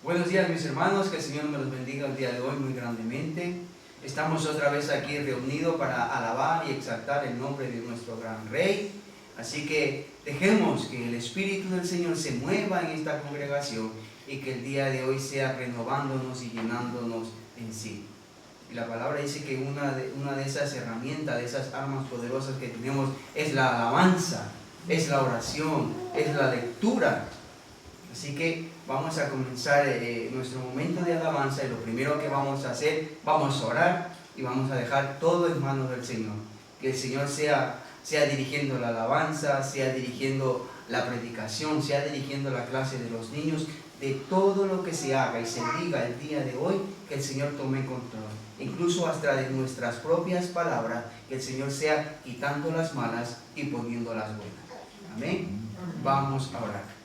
Buenos días, mis hermanos, que el Señor me los bendiga el día de hoy muy grandemente. Estamos otra vez aquí reunidos para alabar y exaltar el nombre de nuestro gran Rey. Así que dejemos que el Espíritu del Señor se mueva en esta congregación y que el día de hoy sea renovándonos y llenándonos en sí. Y la palabra dice que una de esas herramientas, de esas armas poderosas que tenemos es la alabanza, es la oración, es la lectura. Así que vamos a comenzar nuestro momento de alabanza y lo primero que vamos a hacer, vamos a orar y vamos a dejar todo en manos del Señor. Que el Señor sea dirigiendo la alabanza, sea dirigiendo la predicación, sea dirigiendo la clase de los niños, de todo lo que se haga y se diga el día de hoy, que el Señor tome control. Incluso hasta de nuestras propias palabras, que el Señor sea quitando las malas y poniendo las buenas. Amén. Vamos a orar.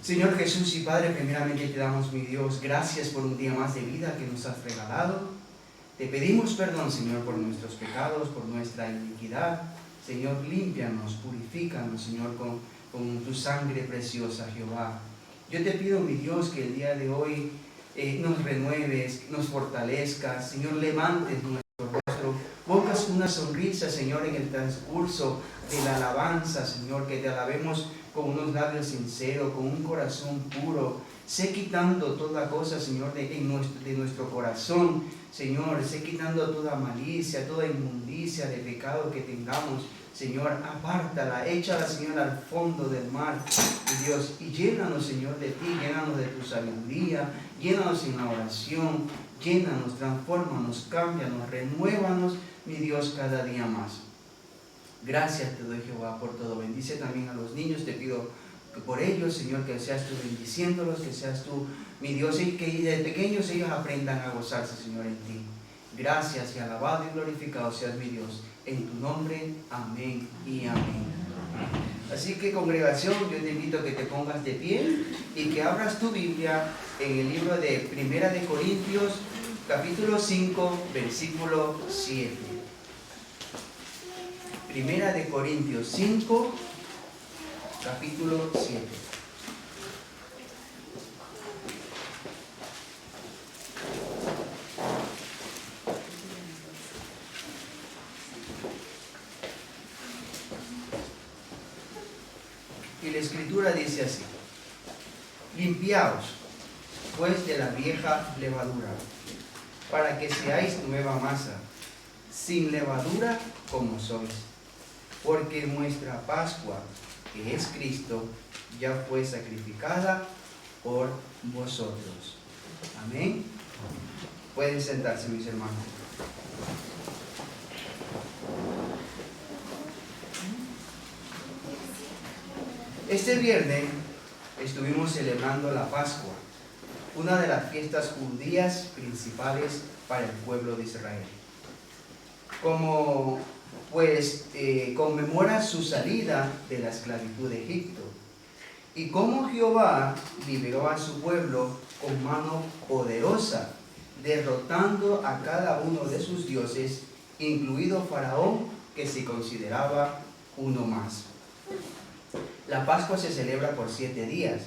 Señor Jesús y Padre, primeramente te damos, mi Dios, gracias por un día más de vida que nos has regalado. Te pedimos perdón, Señor, por nuestros pecados, por nuestra iniquidad. Señor, límpianos, purifícanos, Señor, con tu sangre preciosa, Jehová. Yo te pido, mi Dios, que el día de hoy nos renueves, nos fortalezcas, Señor, levantes nuestro rostro, pongas una sonrisa, Señor, en el transcurso de la alabanza, Señor, que te alabemos con unos labios sinceros, con un corazón puro. Sé quitando toda cosa, Señor, de nuestro corazón, Señor. Sé quitando toda malicia, toda inmundicia de pecado que tengamos, Señor. Apártala, échala, Señor, al fondo del mar, mi Dios. Y llénanos, Señor, de ti, llénanos de tu sabiduría, llénanos en la oración, llénanos, transfórmanos, cámbianos, renuévanos, mi Dios, cada día más. Gracias te doy, Jehová, por todo. Bendice también a los niños. Te pido que por ellos, Señor, que seas tú bendiciéndolos, que seas tú, mi Dios, y que de pequeños ellos aprendan a gozarse, Señor, en ti. Gracias y alabado y glorificado seas, mi Dios. En tu nombre, amén y amén. Así que, congregación, yo te invito a que te pongas de pie y que abras tu Biblia en el libro de Primera de Corintios, capítulo 5, versículo 7. Primera de Corintios 5, capítulo 7. Y la Escritura dice así: limpiaos, pues, de la vieja levadura, para que seáis nueva masa, sin levadura como sois. Porque nuestra Pascua, que es Cristo, ya fue sacrificada por vosotros. Amén. Pueden sentarse, mis hermanos. Este viernes estuvimos celebrando la Pascua, una de las fiestas judías principales para el pueblo de Israel. Conmemora su salida de la esclavitud de Egipto y cómo Jehová liberó a su pueblo con mano poderosa, derrotando a cada uno de sus dioses, incluido Faraón, que se consideraba uno más. La Pascua se celebra por 7 días,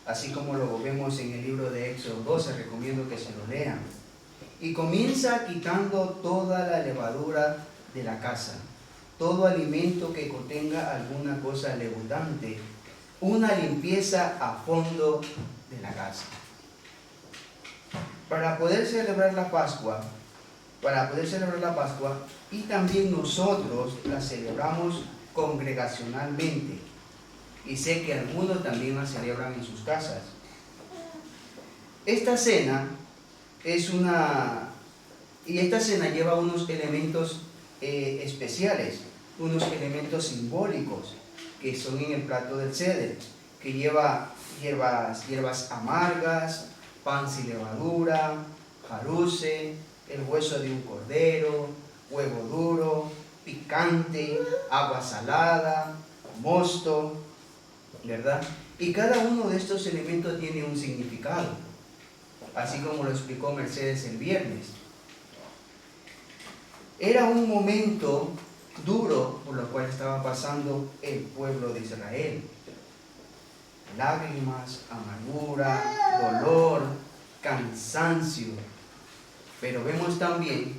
así como lo vemos en el libro de Éxodo 12, recomiendo que se lo lean. Y comienza quitando toda la levadura de la casa, todo alimento que contenga alguna cosa leudante, una limpieza a fondo de la casa. Para poder celebrar la Pascua, y también nosotros la celebramos congregacionalmente, y sé que algunos también la celebran en sus casas. Esta cena lleva unos elementos especiales, unos elementos simbólicos que son en el plato del ceder, que lleva hierbas amargas, pan sin levadura, jaruce, el hueso de un cordero, huevo duro, picante, agua salada, mosto, ¿verdad? Y cada uno de estos elementos tiene un significado, así como lo explicó Mercedes el viernes. Era un momento duro por lo cual estaba pasando el pueblo de Israel. lágrimas, amargura, dolor, cansancio. Pero vemos también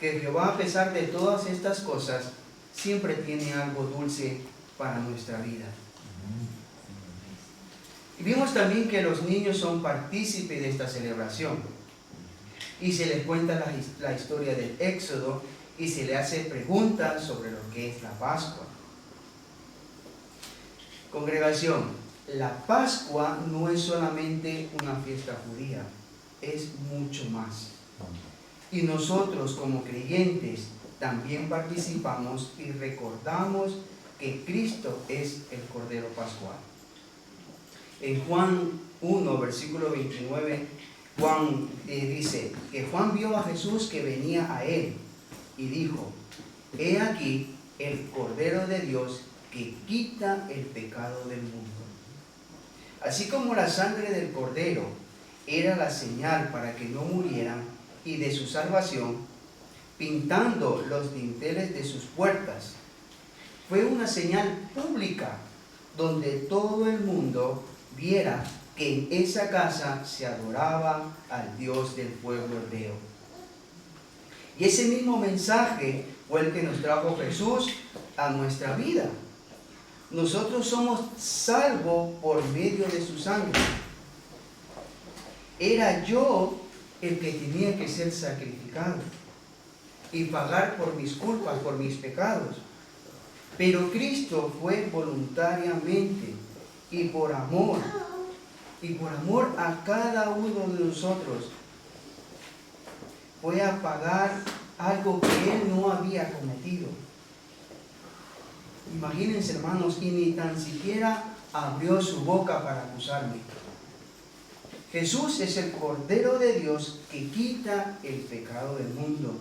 que Jehová, a pesar de todas estas cosas, siempre tiene algo dulce para nuestra vida. Y vimos también que los niños son partícipes de esta celebración. Y se les cuenta la historia del Éxodo y se le hace preguntas sobre lo que es la Pascua. Congregación, la Pascua no es solamente una fiesta judía, es mucho más. Y nosotros como creyentes también participamos y recordamos que Cristo es el Cordero Pascual. En Juan 1, versículo 29, Juan dice que Juan vio a Jesús que venía a él y dijo: he aquí el Cordero de Dios que quita el pecado del mundo. Así como la sangre del Cordero era la señal para que no murieran y de su salvación, pintando los dinteles de sus puertas, fue una señal pública donde todo el mundo viera que en esa casa se adoraba al Dios del pueblo hebreo. Y ese mismo mensaje fue el que nos trajo Jesús a nuestra vida. Nosotros somos salvos por medio de su sangre. Era yo el que tenía que ser sacrificado y pagar por mis culpas, por mis pecados. Pero Cristo fue voluntariamente y por amor a cada uno de nosotros, fue a pagar algo que Él no había cometido. Imagínense, hermanos, y ni tan siquiera abrió su boca para acusarme. Jesús es el Cordero de Dios que quita el pecado del mundo.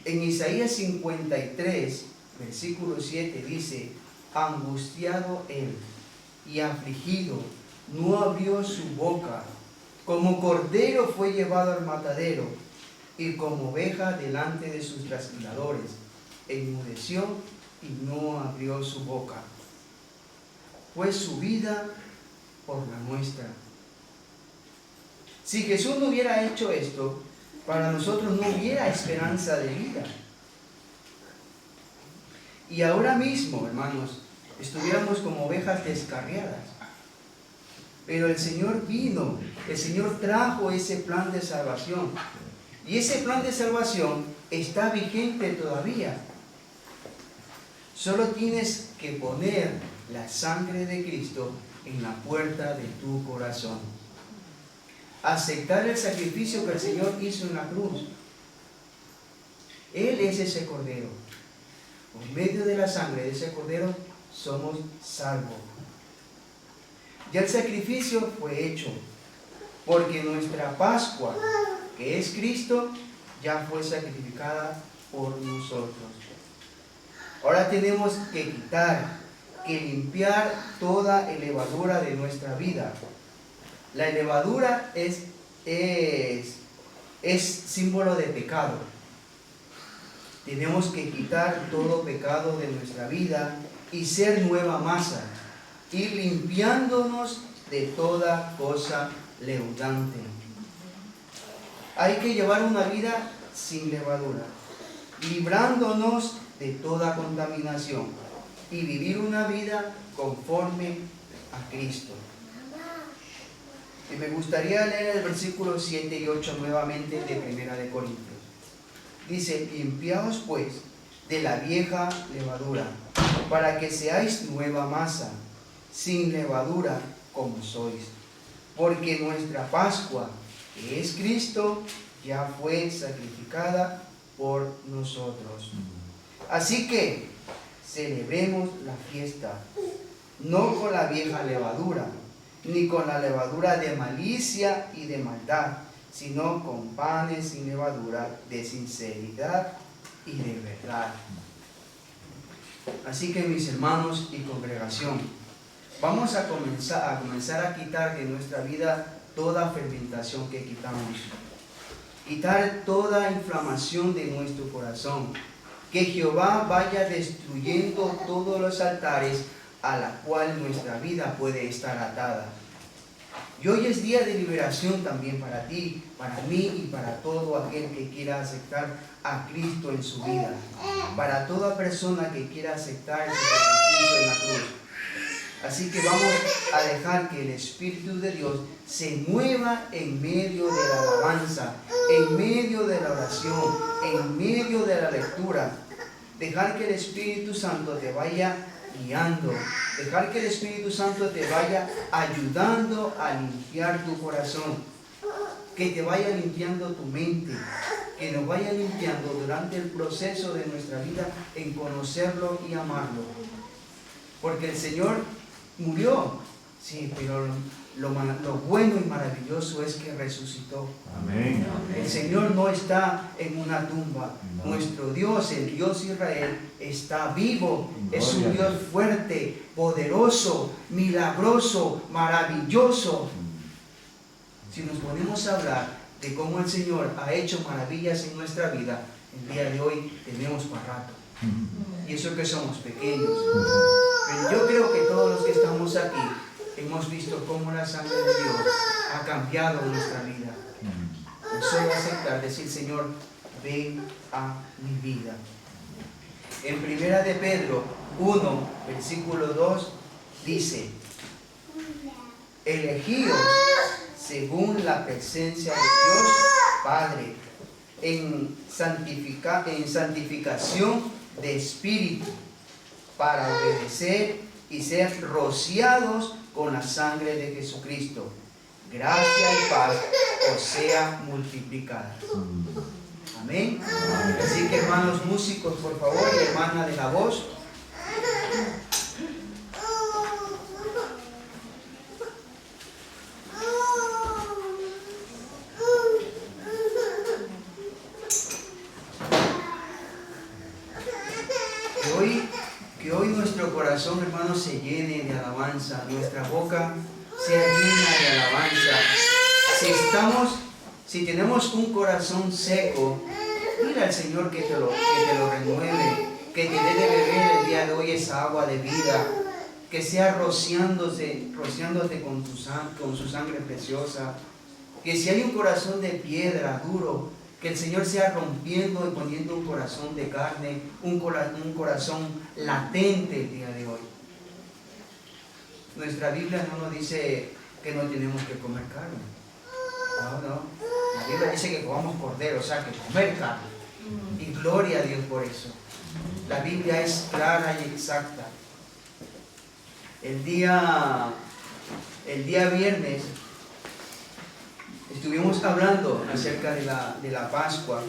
En Isaías 53, versículo 7 dice: angustiado Él y afligido, no abrió su boca. Como cordero fue llevado al matadero, y como oveja delante de sus trasquiladores, enmudeció y no abrió su boca. Fue su vida por la nuestra. Si Jesús no hubiera hecho esto, para nosotros no hubiera esperanza de vida. Y ahora mismo, hermanos, estuviéramos como ovejas descarriadas. Pero el Señor vino, el Señor trajo ese plan de salvación. Y ese plan de salvación está vigente todavía. Solo tienes que poner la sangre de Cristo en la puerta de tu corazón. Aceptar el sacrificio que el Señor hizo en la cruz. Él es ese Cordero. Por medio de la sangre de ese Cordero somos salvos. Ya el sacrificio fue hecho, porque nuestra Pascua, que es Cristo, ya fue sacrificada por nosotros. Ahora tenemos que quitar, que limpiar toda levadura de nuestra vida. La levadura es símbolo de pecado. Tenemos que quitar todo pecado de nuestra vida y ser nueva masa, ir limpiándonos de toda cosa leudante. Hay que llevar una vida sin levadura, librándonos de toda contaminación y vivir una vida conforme a Cristo. Y me gustaría leer el versículo 7 y 8 nuevamente de 1 de Corintios. Dice: limpiaos pues de la vieja levadura, para que seáis nueva masa, sin levadura como sois. Porque nuestra Pascua, que es Cristo, ya fue sacrificada por nosotros. Así que celebremos la fiesta, no con la vieja levadura, ni con la levadura de malicia y de maldad, sino con panes sin levadura, de sinceridad y de verdad. Así que, mis hermanos y congregación, vamos a comenzar a quitar de nuestra vida toda fermentación que quitamos. Quitar toda inflamación de nuestro corazón. Que Jehová vaya destruyendo todos los altares a la cual nuestra vida puede estar atada. Y hoy es día de liberación también para ti, para mí y para todo aquel que quiera aceptar a Cristo en su vida. Para toda persona que quiera aceptar ese sacrificio en la cruz. Así que vamos a dejar que el Espíritu de Dios se mueva en medio de la alabanza, en medio de la oración, en medio de la lectura. Dejar que el Espíritu Santo te vaya guiando. Dejar que el Espíritu Santo te vaya ayudando a limpiar tu corazón. Que te vaya limpiando tu mente. Que nos vaya limpiando durante el proceso de nuestra vida en conocerlo y amarlo. Porque el Señor murió, sí, pero lo bueno y maravilloso es que resucitó. Amén. El Señor no está en una tumba. Nuestro Dios, el Dios Israel, está vivo. Es un Dios fuerte, poderoso, milagroso, maravilloso. Si nos ponemos a hablar de cómo el Señor ha hecho maravillas en nuestra vida, el día de hoy tenemos para rato. Y eso que somos pequeños. Pero yo creo que todos los que estamos aquí hemos visto cómo la sangre de Dios ha cambiado nuestra vida. Solo aceptar, decir, Señor, ven a mi vida. En 1 de Pedro 1, versículo 2, dice: elegidos según la presencia de Dios Padre, en santificación de espíritu, para obedecer y ser rociados con la sangre de Jesucristo. Gracia y paz os sea multiplicada. Amén. Así que, hermanos músicos, por favor, y hermana de la voz, que hoy nuestro corazón, hermanos, se llene de alabanza, nuestra boca sea llena de alabanza. Si tenemos un corazón seco, mira al Señor que te lo renueve, que te dé de beber el día de hoy esa agua de vida, que sea rociándote con su sangre preciosa. Que si hay un corazón de piedra duro, que el Señor sea rompiendo y poniendo un corazón de carne, un corazón latente el día de hoy. Nuestra Biblia no nos dice que no tenemos que comer carne. No. La Biblia dice que comamos cordero, o sea, que comer carne. Y gloria a Dios por eso. La Biblia es clara y exacta. El día viernes estuvimos hablando acerca de la Pascua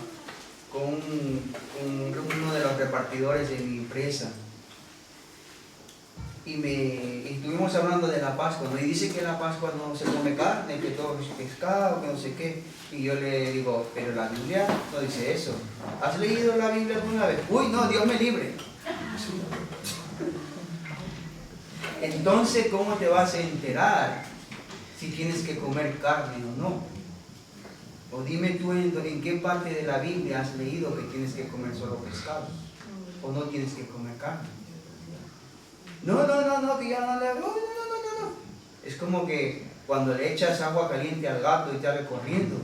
con uno de los repartidores de mi empresa. Y estuvimos hablando de la Pascua, ¿no? Y dice que la Pascua no se come carne, que todo es pescado, que no sé qué. Y yo le digo, pero la Biblia no dice eso. ¿Has leído la Biblia alguna vez? Uy, no, Dios me libre. Entonces, ¿cómo te vas a enterar si tienes que comer carne o no? O dime tú en qué parte de la Biblia has leído que tienes que comer solo pescado. O no tienes que comer carne. No, que ya no le... No. Es como que cuando le echas agua caliente al gato y te sale corriendo.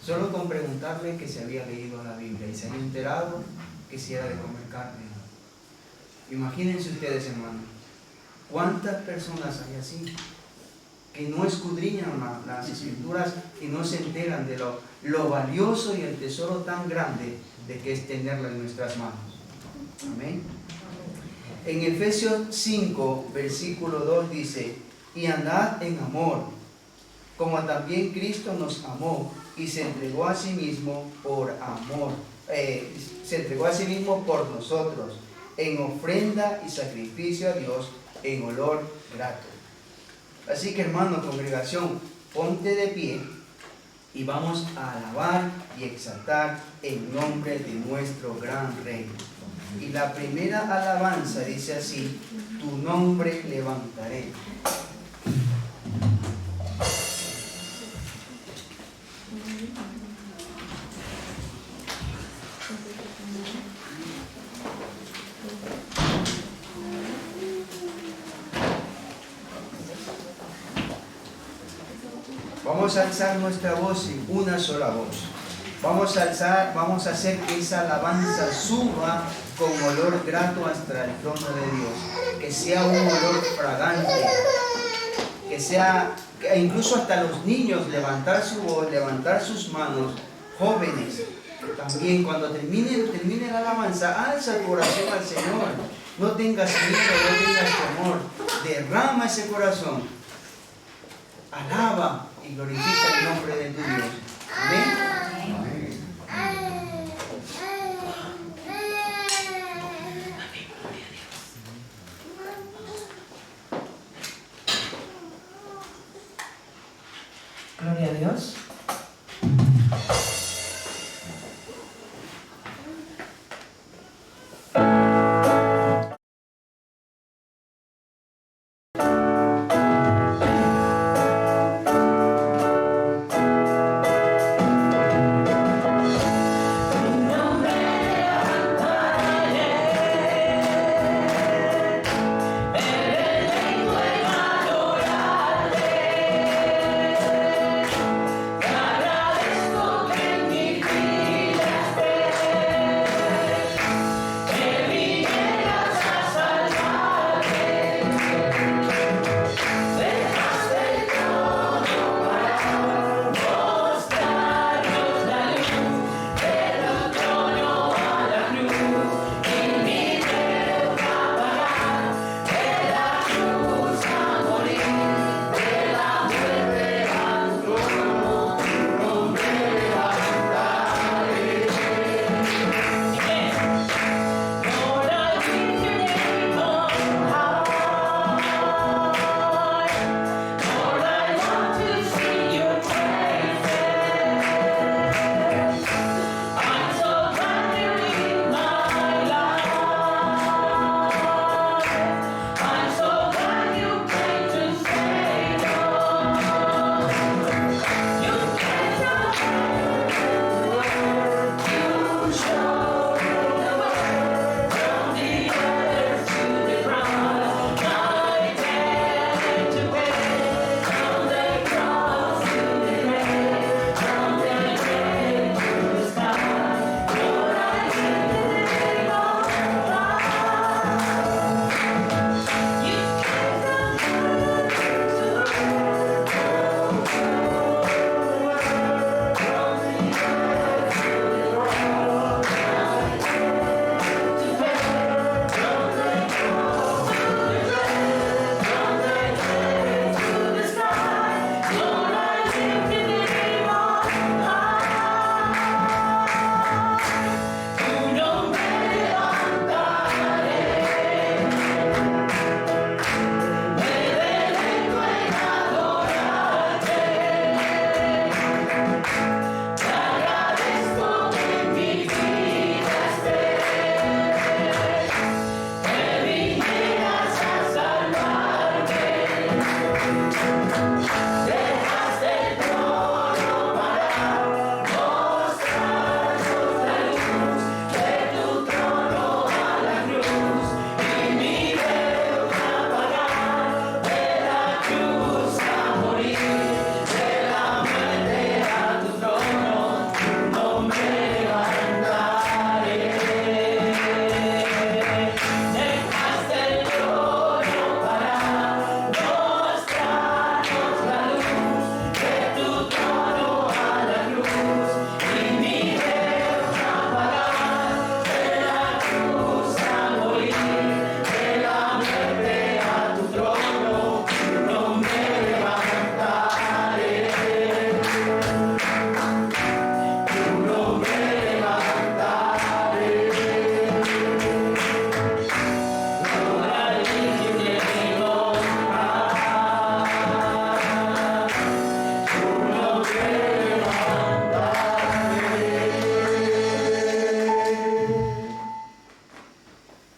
Solo con preguntarle que se había leído la Biblia y se había enterado que si era de comer carne. Imagínense ustedes, hermanos, cuántas personas hay así, que no escudriñan las Escrituras y no se enteran de lo valioso y el tesoro tan grande de que es tenerla en nuestras manos. Amén. En Efesios 5, versículo 2 dice: y andad en amor, como también Cristo nos amó y se entregó a sí mismo por amor, se entregó a sí mismo por nosotros, en ofrenda y sacrificio a Dios en olor grato. Así que, hermano, congregación, ponte de pie y vamos a alabar y exaltar el nombre de nuestro gran Rey. Y la primera alabanza dice así: tu nombre levantaré. Vamos a alzar nuestra voz en una sola voz. Vamos a hacer que esa alabanza suba con olor grato hasta el trono de Dios. Que sea un olor fragante. Que sea, que incluso hasta los niños, levantar su voz, levantar sus manos. Jóvenes, también cuando termine la alabanza, alza tu oración al Señor. No tengas miedo, no tengas temor. Derrama ese corazón. Alaba y glorifica el nombre de tu Dios. Amén. Gloria a Dios.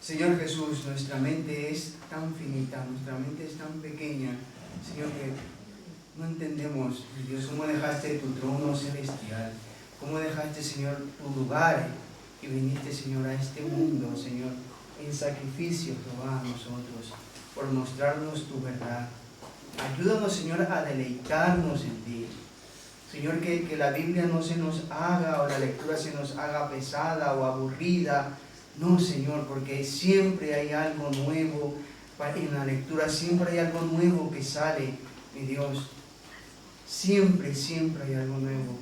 Señor Jesús, nuestra mente es tan finita, nuestra mente es tan pequeña, Señor, que no entendemos, Dios, cómo dejaste tu trono celestial, cómo dejaste, Señor, tu lugar y viniste, Señor, a este mundo, Señor, en sacrificio, Jehová, a nosotros, por mostrarnos tu verdad. Ayúdanos, Señor, a deleitarnos en ti. Señor, que la Biblia no se nos haga, o la lectura se nos haga pesada o aburrida. No, Señor, porque siempre hay algo nuevo en la lectura, siempre hay algo nuevo que sale, mi Dios. Siempre, siempre hay algo nuevo.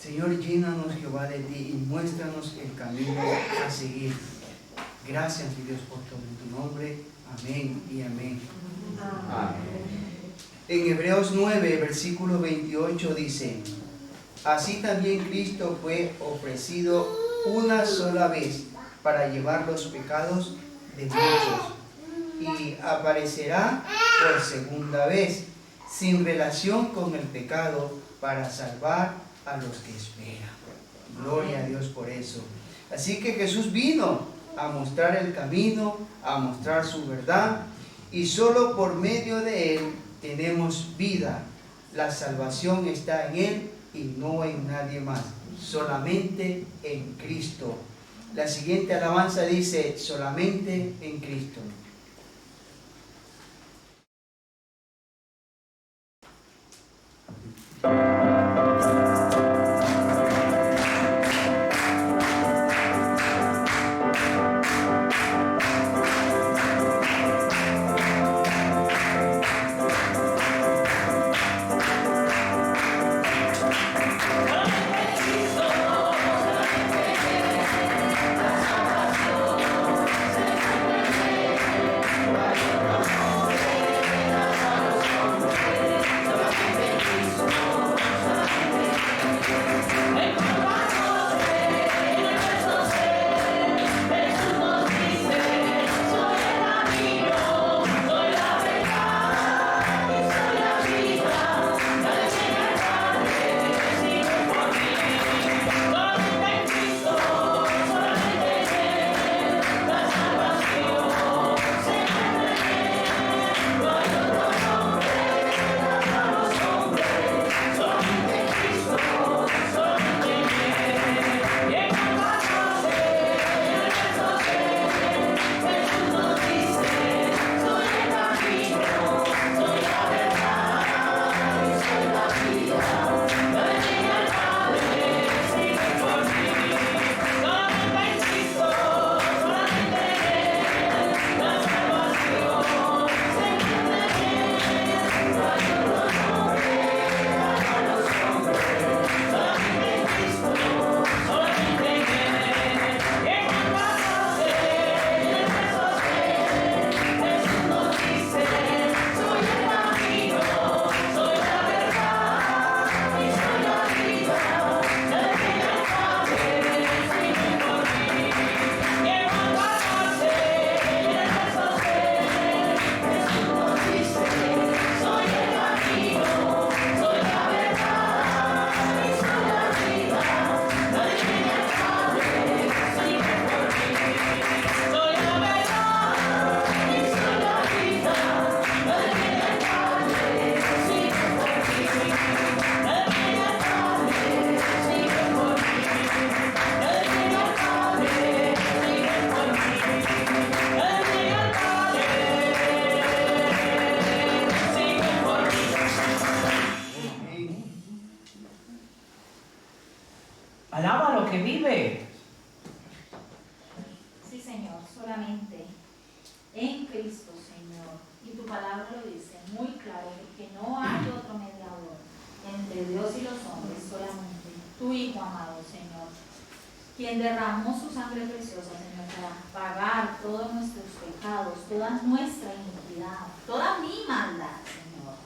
Señor, llénanos, Jehová, de ti y muéstranos el camino a seguir. Gracias, mi Dios, por todo en tu nombre. Amén y amén. Amén. En Hebreos 9, versículo 28 dice: así también Cristo fue ofrecido una sola vez para llevar los pecados de muchos, y aparecerá por segunda vez, sin relación con el pecado, para salvar a los que esperan. Gloria a Dios por eso. Así que Jesús vino a mostrar el camino, a mostrar su verdad, y solo por medio de Él tenemos vida. La salvación está en Él y no en nadie más, solamente en Cristo. La siguiente alabanza dice: solamente en Cristo. Alaba a lo que vive. Sí, Señor, solamente en Cristo, Señor. Y tu palabra lo dice muy claro, que no hay otro mediador entre Dios y los hombres, solamente tu Hijo amado, Señor, quien derramó su sangre preciosa, Señor, para pagar todos nuestros pecados, toda nuestra iniquidad, toda mi maldad, Señor.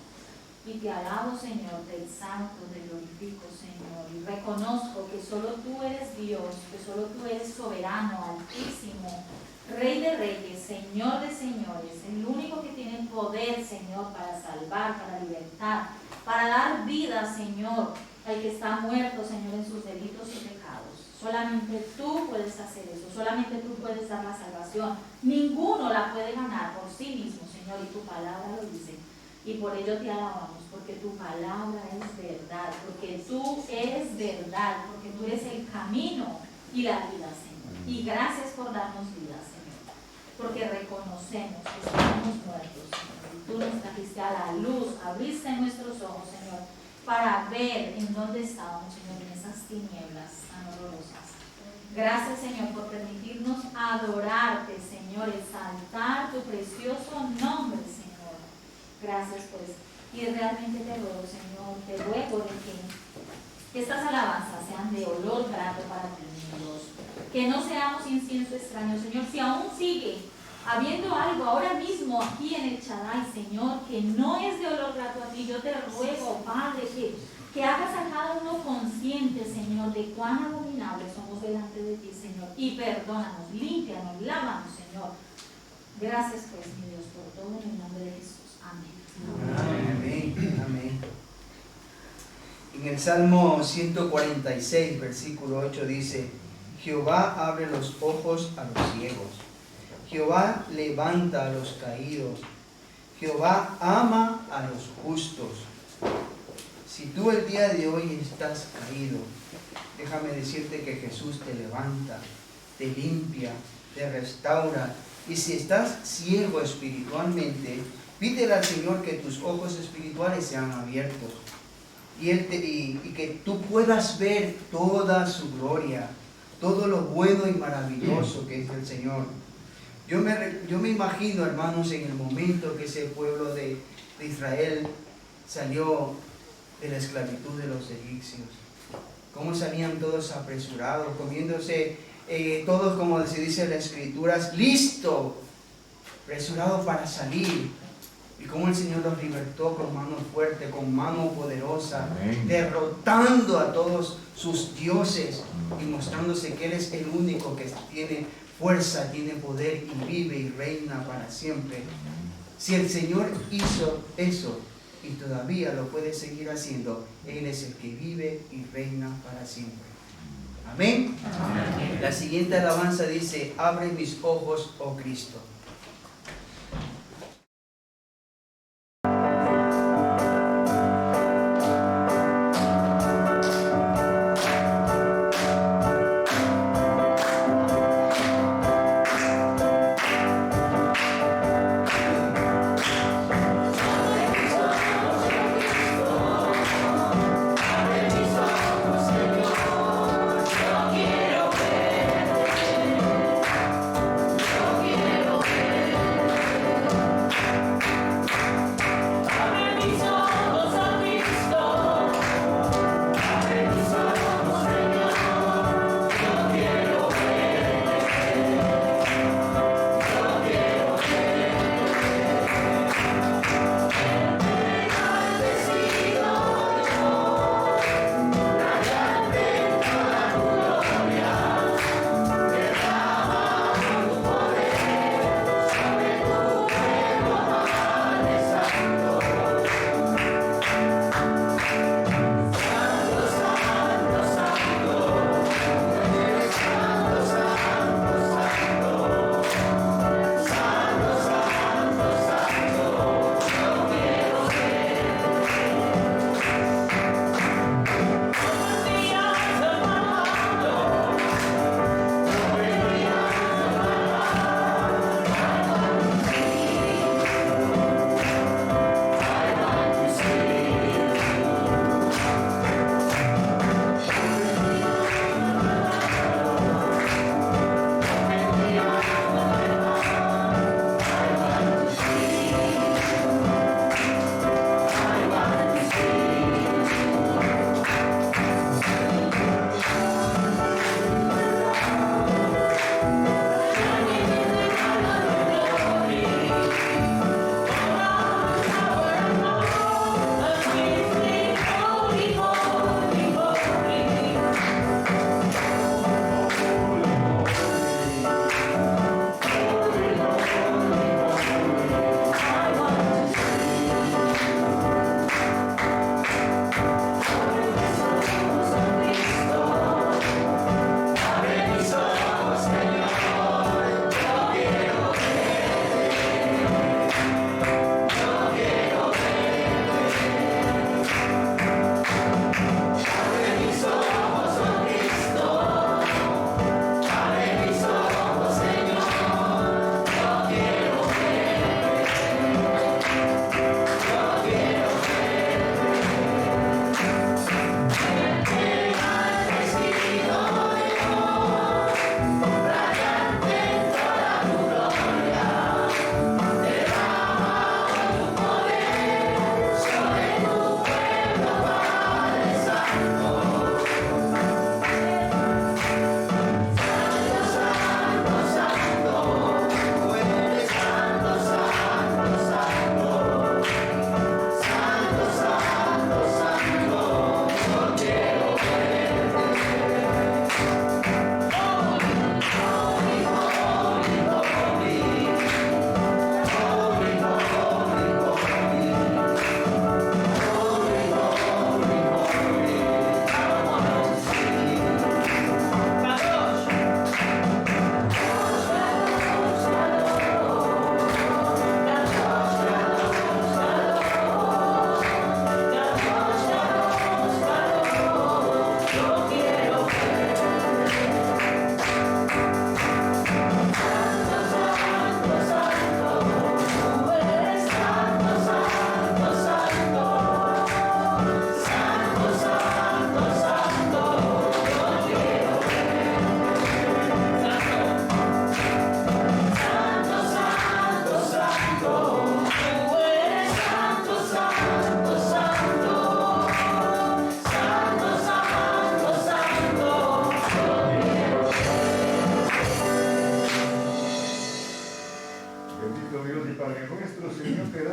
Y te alabo, Señor, te exalto, te glorifico, Señor, y reconozco que solo tú eres Dios, que solo tú eres soberano, altísimo, Rey de reyes, Señor de señores, el único que tiene poder, Señor, para salvar, para libertar, para dar vida, Señor, al que está muerto, Señor, en sus delitos y pecados. Solamente tú puedes hacer eso, solamente tú puedes dar la salvación. Ninguno la puede ganar por sí mismo, Señor, y tu palabra lo dice. Y por ello te alabamos, porque tu palabra es verdad, porque tú eres verdad, porque tú eres el camino y la vida, Señor. Y gracias por darnos vida, Señor, porque reconocemos que estamos muertos, Señor. Y tú nos trajiste a la luz, abriste nuestros ojos, Señor, para ver en dónde estábamos, Señor, en esas tinieblas tan horrorosas. Gracias, Señor, por permitirnos adorarte, Señor, exaltar tu precioso nombre, Señor. Gracias, pues. Y realmente te ruego, Señor, te ruego de que estas alabanzas sean de olor grato para ti, mi Dios. Que no seamos incienso extraño, Señor. Si aún sigue habiendo algo ahora mismo aquí en el Shaddai, Señor, que no es de olor grato a ti, yo te ruego, Padre, que hagas a cada uno consciente, Señor, de cuán abominables somos delante de ti, Señor. Y perdónanos, límpianos, lávanos, Señor. Gracias, pues, mi Dios, por todo en el nombre de Jesús. Amén. Amén. Amén. En el Salmo 146, versículo 8 dice: Jehová abre los ojos a los ciegos. Jehová levanta a los caídos. Jehová ama a los justos. Si tú el día de hoy estás caído, déjame decirte que Jesús te levanta, te limpia, te restaura. Y si estás ciego espiritualmente, pídele al Señor que tus ojos espirituales sean abiertos y que tú puedas ver toda su gloria, todo lo bueno y maravilloso que es el Señor. Yo me imagino, hermanos, en el momento que ese pueblo de Israel salió de la esclavitud de los egipcios, cómo salían todos apresurados, comiéndose todos, como se dice en las escrituras, listo, apresurados para salir, y cómo el Señor los libertó con mano fuerte, con mano poderosa, amén, derrotando a todos sus dioses y mostrándose que Él es el único que tiene fuerza, tiene poder y vive y reina para siempre. Si el Señor hizo eso y todavía lo puede seguir haciendo, Él es el que vive y reina para siempre. Amén. Amén. La siguiente alabanza dice: abre mis ojos, oh Cristo. Quiero ver, yo quiero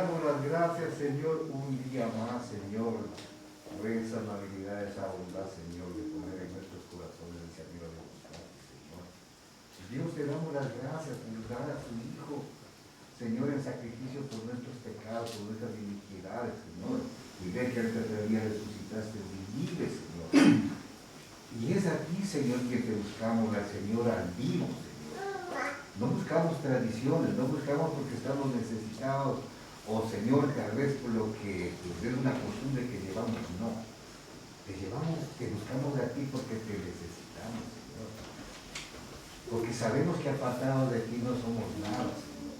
damos las gracias, Señor, un día más, Señor, por esa amabilidad, esa bondad, Señor, de poner en nuestros corazones el camino de buscarte, Señor. Dios, te damos las gracias por dar a tu Hijo, Señor, en sacrificio por nuestros pecados, por nuestras iniquidades, Señor, y ver que al tercer día resucitaste vive, Señor. Y es a ti, Señor, que te buscamos, al Señor, al vivo, Señor. No buscamos tradiciones, no buscamos porque estamos necesitados, o Señor, tal vez por lo que pues, es una costumbre que llevamos, no. Te buscamos a ti porque te necesitamos, Señor. Porque sabemos que apartados de ti no somos nada, Señor.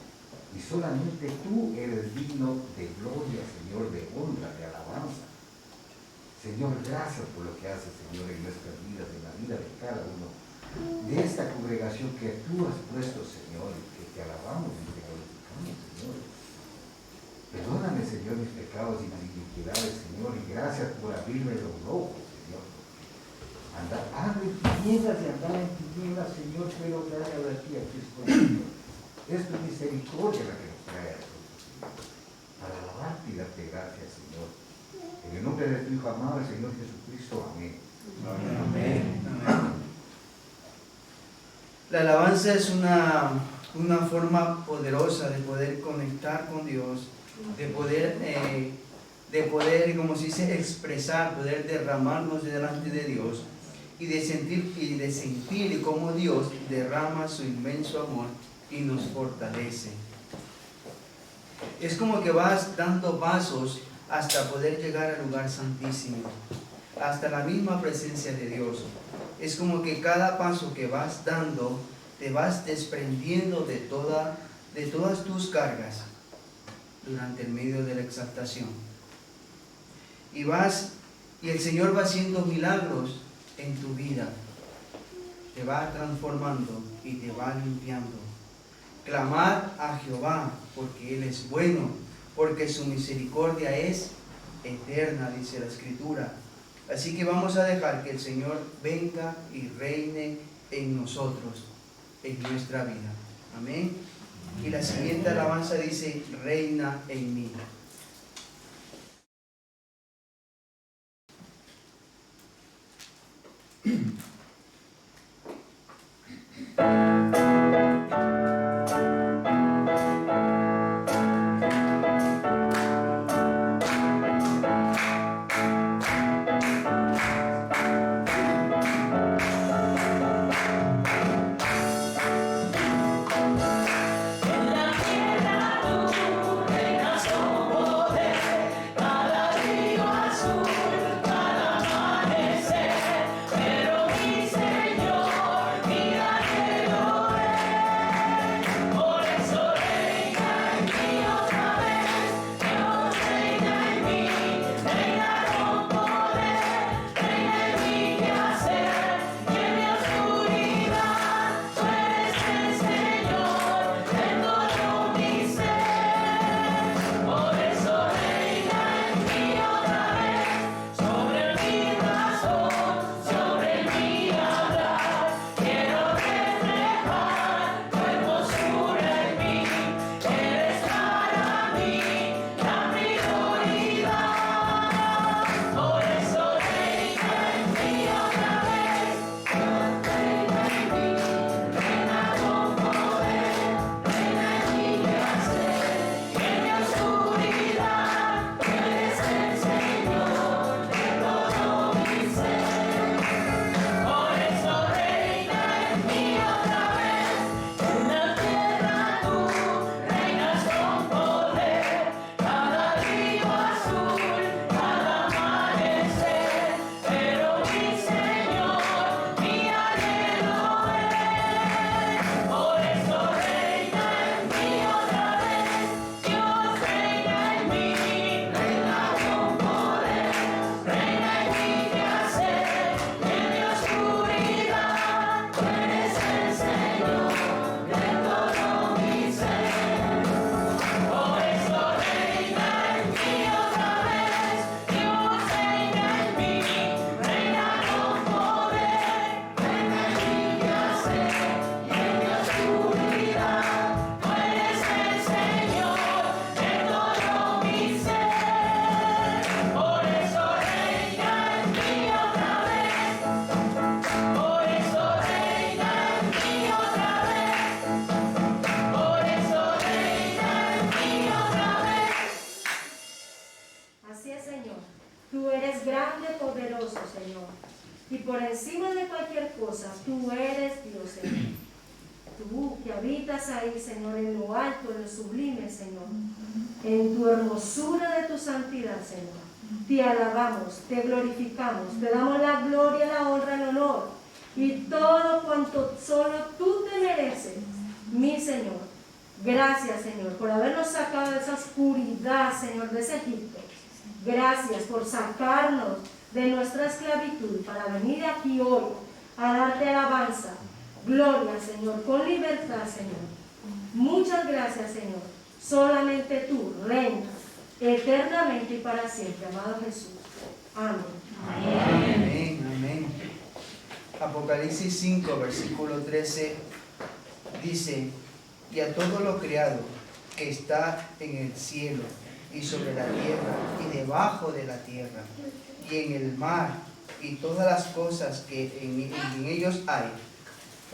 Y solamente tú eres digno de gloria, Señor, de honra, de alabanza. Señor, gracias por lo que haces, Señor, en nuestras vidas, en la vida de cada uno de esta congregación que tú has puesto, Señor, y que te alabamos y te glorificamos, Señor. Perdóname, Señor, mis pecados y mis iniquidades, Señor, y gracias por abrirme los ojos, Señor. Ando en tinieblas y andar en tinieblas, Señor, pero gracias a ti, a Cristo, Señor. Es tu misericordia la que nos trae a nosotros, Señor, para alabarte y darte gracias, Señor. En el nombre de tu Hijo amado, el Señor Jesucristo. Amén. Amén. Amén. La alabanza es una forma poderosa de poder conectar con Dios, de poder, como se dice, expresar, poder derramarnos delante de Dios y de sentir cómo Dios derrama su inmenso amor y nos fortalece. Es como que vas dando pasos hasta poder llegar al lugar santísimo, hasta la misma presencia de Dios. Es como que cada paso que vas dando, te vas desprendiendo de todas tus cargas durante el medio de la exaltación. Y el Señor va haciendo milagros en tu vida. Te va transformando y te va limpiando. Clamad a Jehová, porque Él es bueno, porque su misericordia es eterna, dice la Escritura. Así que vamos a dejar que el Señor venga y reine en nosotros, en nuestra vida. Amén. Y la siguiente alabanza dice, reina en mí. En la tierra tu reinas, oh grande, poderoso, Señor. Y por encima de cualquier cosa, tú eres Dios, Señor. Tú que habitas ahí, Señor, en lo alto, en lo sublime, Señor. En tu hermosura de tu santidad, Señor. Te alabamos, te glorificamos, te damos la gloria, la honra, el honor y todo cuanto solo tú te mereces, mi Señor. Gracias, Señor, por habernos sacado de esa oscuridad, Señor, de ese Egipto. Gracias por sacarnos de nuestra esclavitud para venir aquí hoy a darte alabanza, gloria, Señor, con libertad, Señor. Muchas gracias, Señor. Solamente tú reinas eternamente y para siempre, amado Jesús. Amén. Amén, amén. Apocalipsis 5, versículo 13 dice: y a todo lo creado que está en el cielo y sobre la tierra y debajo de la tierra y en el mar y todas las cosas que en ellos hay,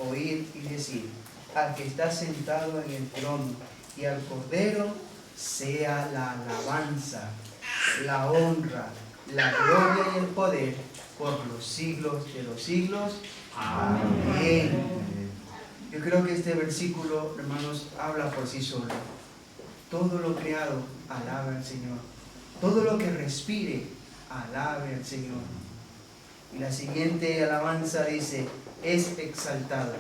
oír y decir: al que está sentado en el trono y al Cordero sea la alabanza, la honra, la gloria y el poder por los siglos de los siglos. Amén. Yo creo que este versículo, hermanos, habla por sí solo. Todo lo creado alabe al Señor. Todo lo que respire alabe al Señor. Y la siguiente alabanza dice: es exaltada.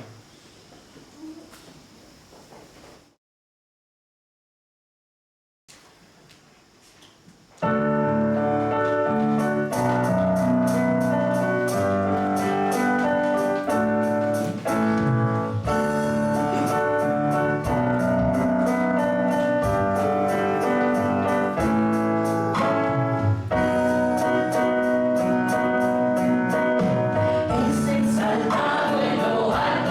Es exaltado en lo alto,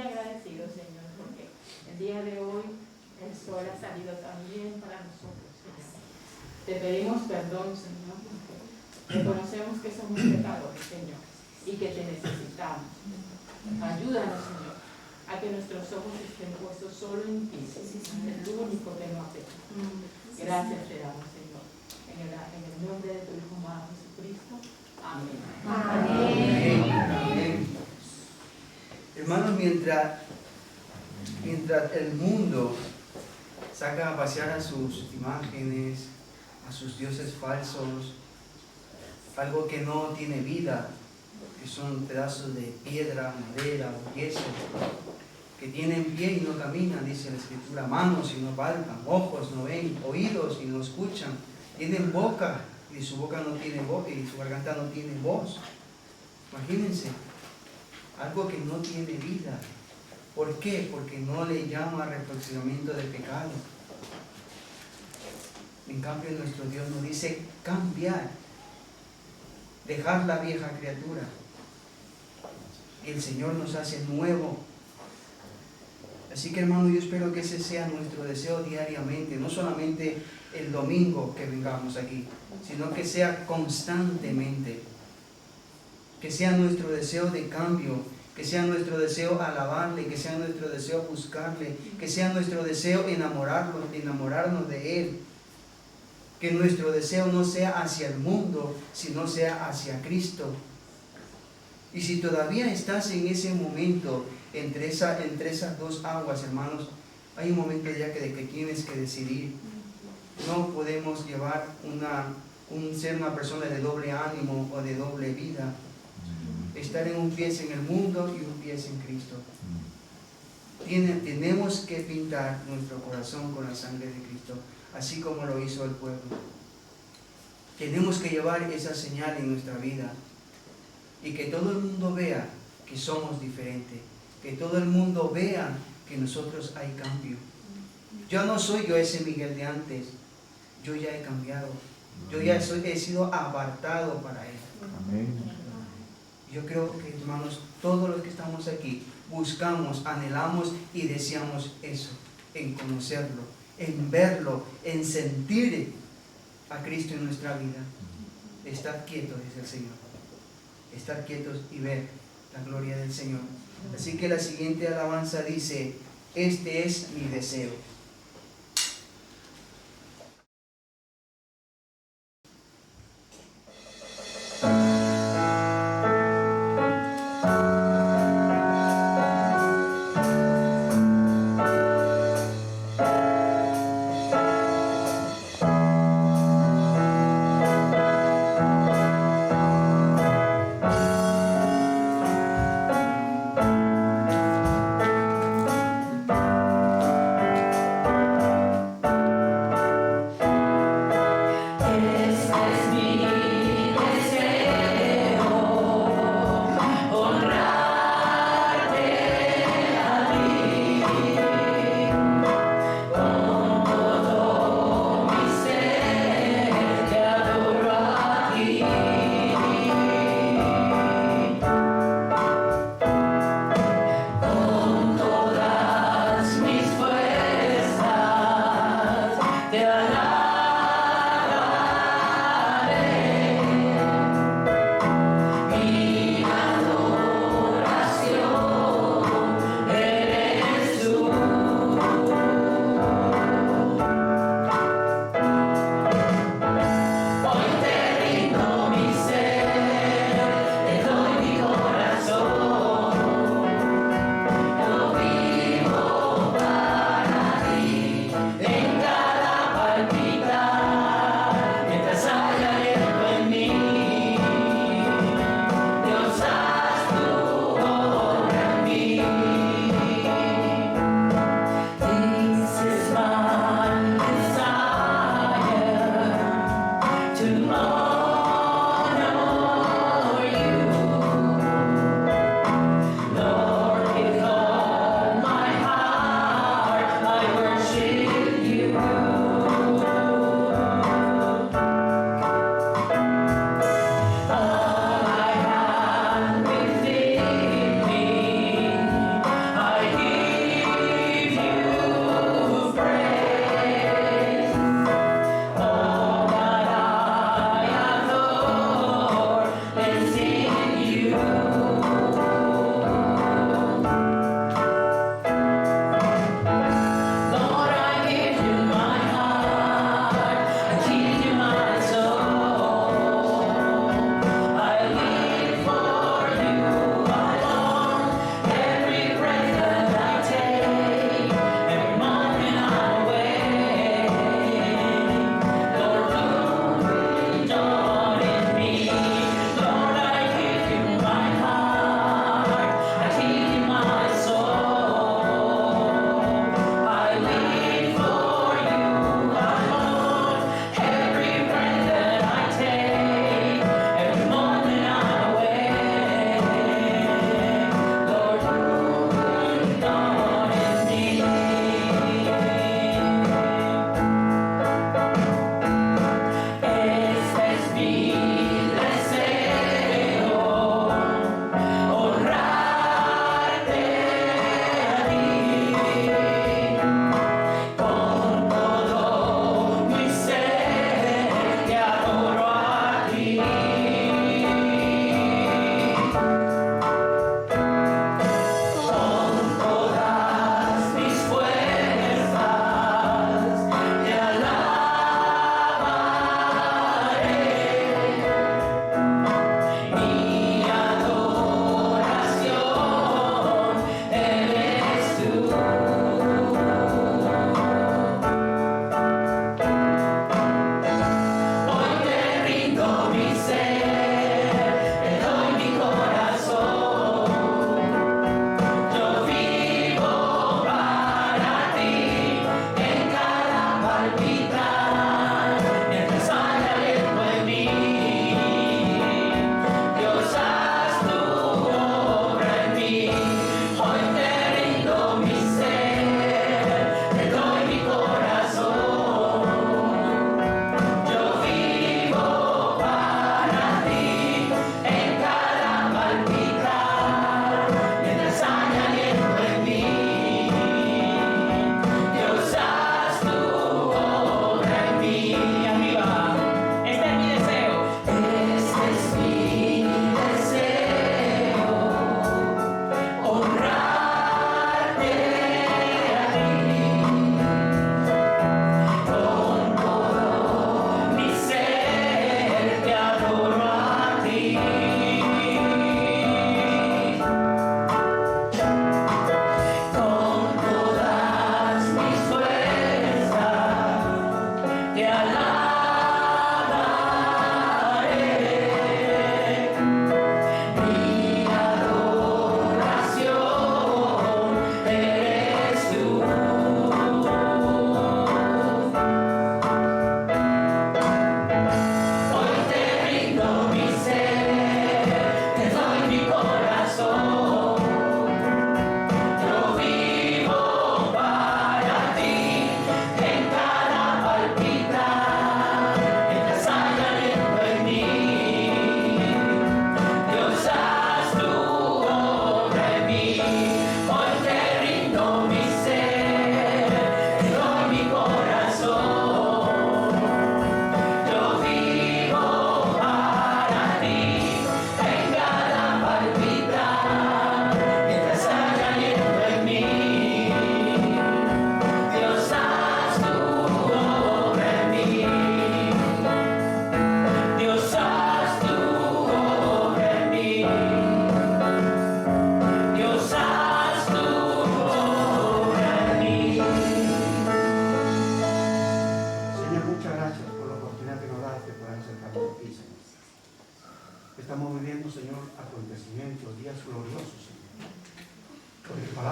agradecidos, Señor, porque el día de hoy el sol ha salido también para nosotros, Señor. Te pedimos perdón, Señor, porque reconocemos que somos pecadores, Señor, y que te necesitamos. Ayúdanos, Señor, a que nuestros ojos estén puestos solo en ti, el único que no apena. Gracias te damos, Señor, en el nombre de tu Hijo amado Jesucristo. Amén. Amén. Amén. Hermanos, mientras el mundo saca a pasear a sus imágenes, a sus dioses falsos, algo que no tiene vida, que son pedazos de piedra, madera o yeso, que tienen pie y no caminan, dice la Escritura, manos y no palpan, ojos no ven, oídos y no escuchan, tienen boca y su boca no tiene voz y su garganta no tiene voz. Imagínense, algo que no tiene vida. ¿Por qué? Porque no le llama reflexionamiento de pecado. En cambio, nuestro Dios nos dice cambiar, dejar la vieja criatura. Y el Señor nos hace nuevo. Así que, hermano, yo espero que ese sea nuestro deseo diariamente, no solamente el domingo que vengamos aquí, sino que sea constantemente. Que sea nuestro deseo de cambio, que sea nuestro deseo alabarle, que sea nuestro deseo buscarle, que sea nuestro deseo enamorarnos de Él. Que nuestro deseo no sea hacia el mundo, sino sea hacia Cristo. Y si todavía estás en ese momento, entre esas dos aguas, hermanos, hay un momento ya de que tienes que decidir. No podemos llevar ser una persona de doble ánimo o de doble vida. Estar en un pie en el mundo y un pie en Cristo. Tenemos que pintar nuestro corazón con la sangre de Cristo, así como lo hizo el pueblo. Tenemos que llevar esa señal en nuestra vida y que todo el mundo vea que somos diferentes, que todo el mundo vea que nosotros hay cambio. Yo no soy yo ese Miguel de antes, yo ya he cambiado, yo ya he sido apartado para Él. Amén. Yo creo que, hermanos, todos los que estamos aquí buscamos, anhelamos y deseamos eso, en conocerlo, en verlo, en sentir a Cristo en nuestra vida. Estar quietos, dice el Señor. Estar quietos y ver la gloria del Señor. Así que la siguiente alabanza dice, este es mi deseo.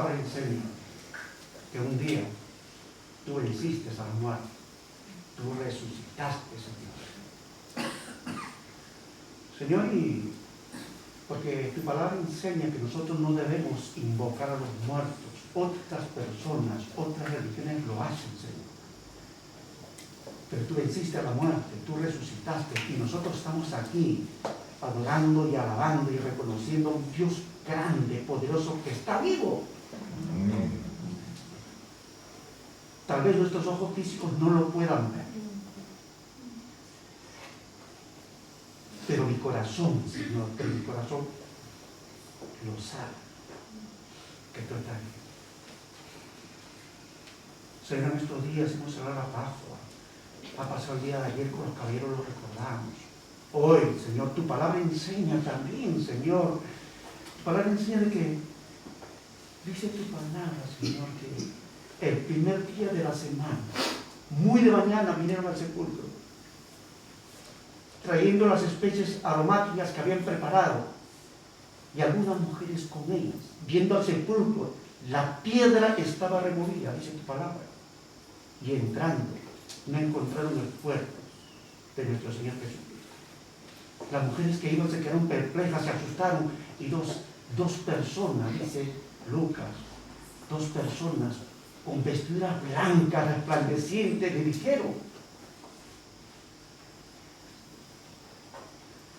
palabra enseña que un día tú venciste a la muerte, tú resucitaste, Señor. Señor, y porque tu palabra enseña que nosotros no debemos invocar a los muertos. Otras personas, otras religiones lo hacen, Señor. Pero tú venciste a la muerte, tú resucitaste, y nosotros estamos aquí adorando y alabando y reconociendo a un Dios grande, poderoso, que está vivo. Tal vez nuestros ojos físicos no lo puedan ver, pero mi corazón, Señor, que mi corazón lo sabe, que tú estás bien. Señor, en estos días hemos cerrado la Pascua. Ha pasado el día de ayer con los caballeros, lo recordamos. Hoy, Señor, tu palabra enseña también, Señor. Tu palabra enseña de que, dice tu palabra, Señor, que el primer día de la semana, muy de mañana, vinieron al sepulcro, trayendo las especies aromáticas que habían preparado, y algunas mujeres con ellas, viendo al sepulcro, la piedra estaba removida, dice tu palabra, y entrando, no encontraron el cuerpo de nuestro Señor Jesucristo. Las mujeres que iban se quedaron perplejas, se asustaron, y dos personas, dice Lucas, dos personas con vestiduras blancas, resplandecientes, le dijeron: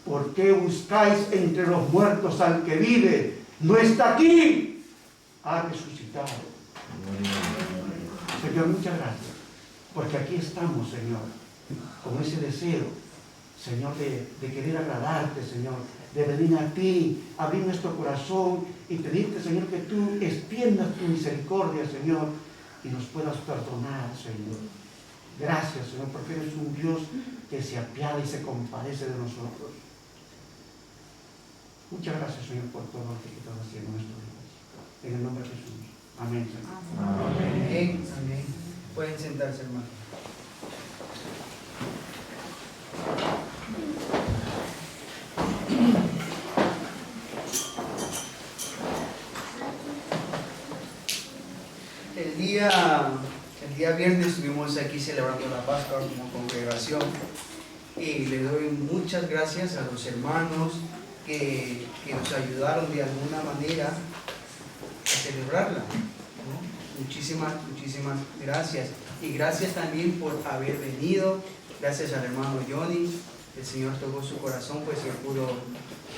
¿por qué buscáis entre los muertos al que vive? No está aquí, ha resucitado. Señor, muchas gracias, porque aquí estamos, Señor, con ese deseo, Señor, de querer agradarte, Señor, de venir a ti, abrir nuestro corazón y pedirte, Señor, que tú extiendas tu misericordia, Señor, y nos puedas perdonar, Señor. Gracias, Señor, porque eres un Dios que se apiada y se compadece de nosotros. Muchas gracias, Señor, por todo lo que estás haciendo en nuestros días. En el nombre de Jesús. Amén, Señor. Amén. Amén. Pueden sentarse, hermano. El día viernes estuvimos aquí celebrando la Pascua como congregación, y le doy muchas gracias a los hermanos que nos ayudaron de alguna manera a celebrarla, ¿no? Muchísimas gracias, y gracias también por haber venido. Gracias al hermano Johnny, el Señor tocó su corazón, pues él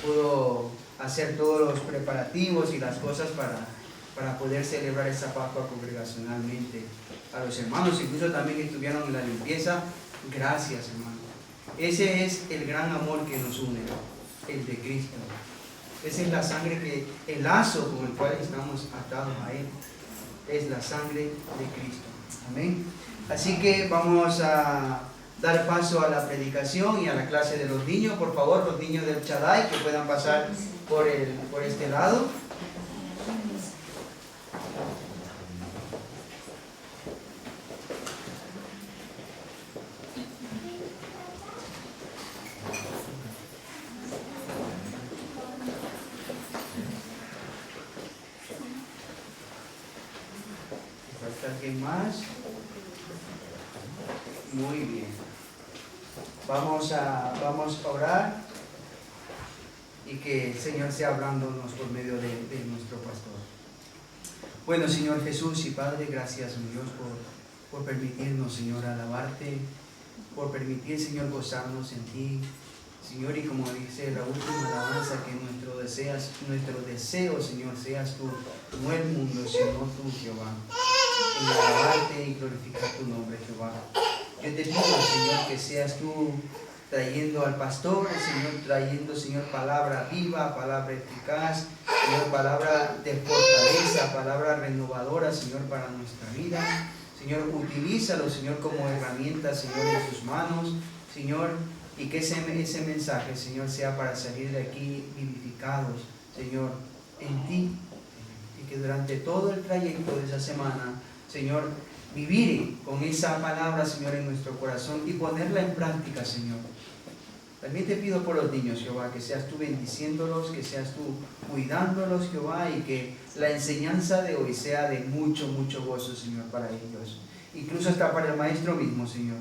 pudo hacer todos los preparativos y las cosas para poder celebrar esta Pascua congregacionalmente. A los hermanos incluso también que estuvieron en la limpieza, gracias, hermano. Ese es el gran amor que nos une, el de Cristo. Esa es la sangre, el lazo con el cual estamos atados a Él, es la sangre de Cristo. Amén. Así que vamos a dar paso a la predicación y a la clase de los niños. Por favor, los niños del Shaddai que puedan pasar por este lado. ¿Alguien más? Muy bien. Vamos a orar y que el Señor sea hablándonos por medio de nuestro pastor. Bueno, Señor Jesús y Padre, gracias, mi Dios, por permitirnos, Señor, alabarte, por permitir, Señor, gozarnos en ti. Señor, y como dice la última alabanza, que nuestro deseo, Señor, seas tú, no el mundo, sino tú, Jehová, en alabarte y glorificar tu nombre, Jehová. Yo te pido, Señor, que seas tú trayendo al pastor, Señor, trayendo, Señor, palabra viva, palabra eficaz, Señor, palabra de fortaleza, palabra renovadora, Señor, para nuestra vida. Señor, utilízalo, Señor, como herramienta, Señor, en tus manos, Señor, y que ese mensaje, Señor, sea para salir de aquí vivificados, Señor, en ti, y que durante todo el trayecto de esa semana, Señor, vivir con esa palabra, Señor, en nuestro corazón y ponerla en práctica, Señor. También te pido por los niños, Jehová, que seas tú bendiciéndolos, que seas tú cuidándolos, Jehová, y que la enseñanza de hoy sea de mucho, mucho gozo, Señor, para ellos. Incluso hasta para el maestro mismo, Señor.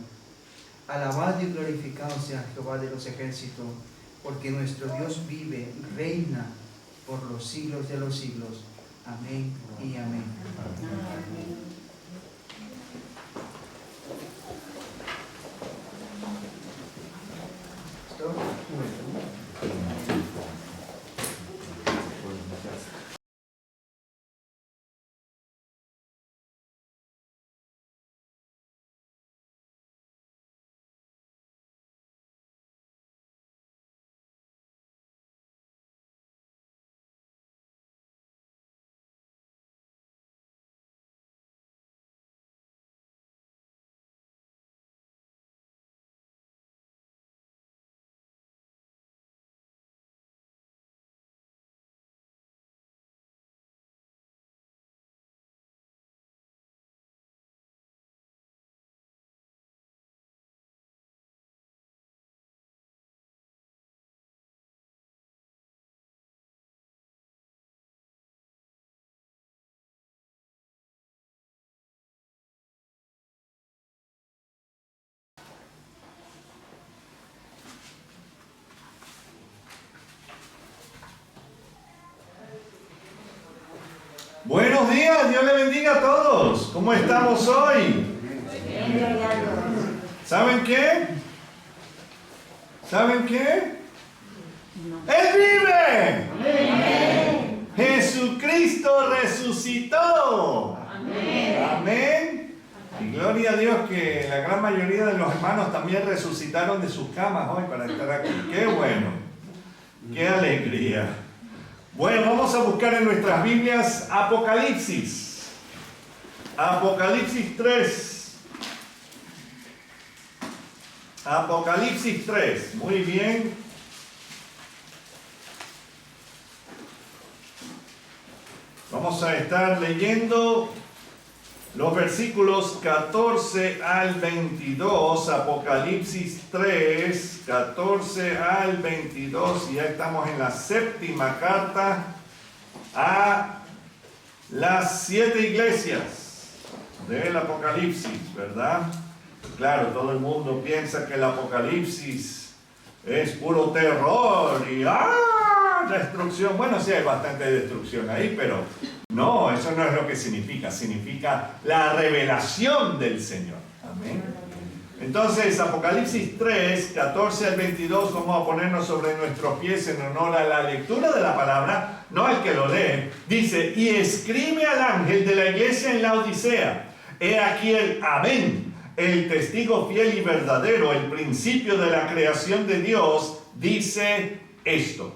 Alabado y glorificado sea Jehová de los ejércitos, porque nuestro Dios vive, reina por los siglos de los siglos. Amén y amén. Buenos días, Dios le bendiga a todos. ¿Cómo estamos hoy? ¿Saben qué? ¿Saben qué? ¡Él vive! ¡Amén! ¡Jesucristo resucitó! ¡Amén! Y gloria a Dios que la gran mayoría de los hermanos también resucitaron de sus camas hoy para estar aquí. ¡Qué bueno! ¡Qué alegría! Bueno, vamos a buscar en nuestras Biblias Apocalipsis. Apocalipsis 3. Apocalipsis 3. Muy bien. Vamos a estar leyendo los versículos 14 al 22, Apocalipsis 3, 14 al 22, y ya estamos en la séptima carta a las 7 iglesias del Apocalipsis, ¿verdad? Claro, todo el mundo piensa que el Apocalipsis es puro terror y destrucción. Bueno, sí hay bastante destrucción ahí, pero no, eso no es lo que significa. Significa la revelación del Señor. Amén. Entonces, Apocalipsis 3, 14 al 22, vamos a ponernos sobre nuestros pies en honor a la lectura de la palabra, no al que lo lee. Dice, y escribe al ángel de la iglesia en la Odisea, he aquí el Amén, el testigo fiel y verdadero, el principio de la creación de Dios, dice esto.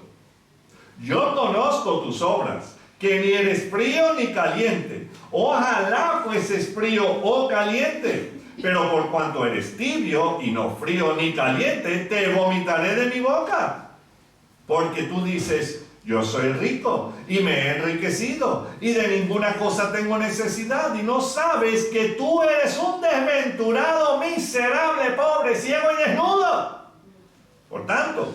Yo conozco tus obras, que ni eres frío ni caliente. Ojalá fueses frío o caliente. Pero por cuanto eres tibio y no frío ni caliente, te vomitaré de mi boca. Porque tú dices, yo soy rico y me he enriquecido y de ninguna cosa tengo necesidad. Y no sabes que tú eres un desventurado, miserable, pobre, ciego y desnudo. Por tanto,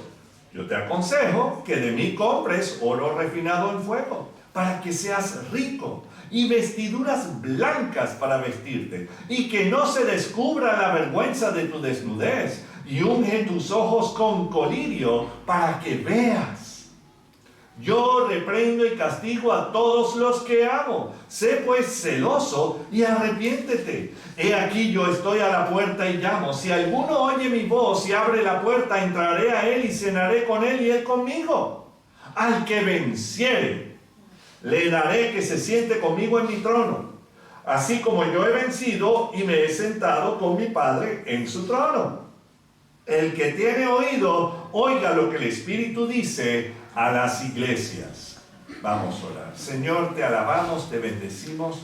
yo te aconsejo que de mí compres oro refinado en fuego, para que seas rico, y vestiduras blancas para vestirte, y que no se descubra la vergüenza de tu desnudez, y unge tus ojos con colirio, para que veas. Yo reprendo y castigo a todos los que amo. Sé pues celoso y arrepiéntete. He aquí yo estoy a la puerta y llamo. Si alguno oye mi voz y abre la puerta, entraré a él y cenaré con él y él conmigo. Al que venciere, le daré que se siente conmigo en mi trono, así como yo he vencido y me he sentado con mi Padre en su trono. El que tiene oído, oiga lo que el Espíritu dice a las iglesias. Vamos a orar. Señor, te alabamos, te bendecimos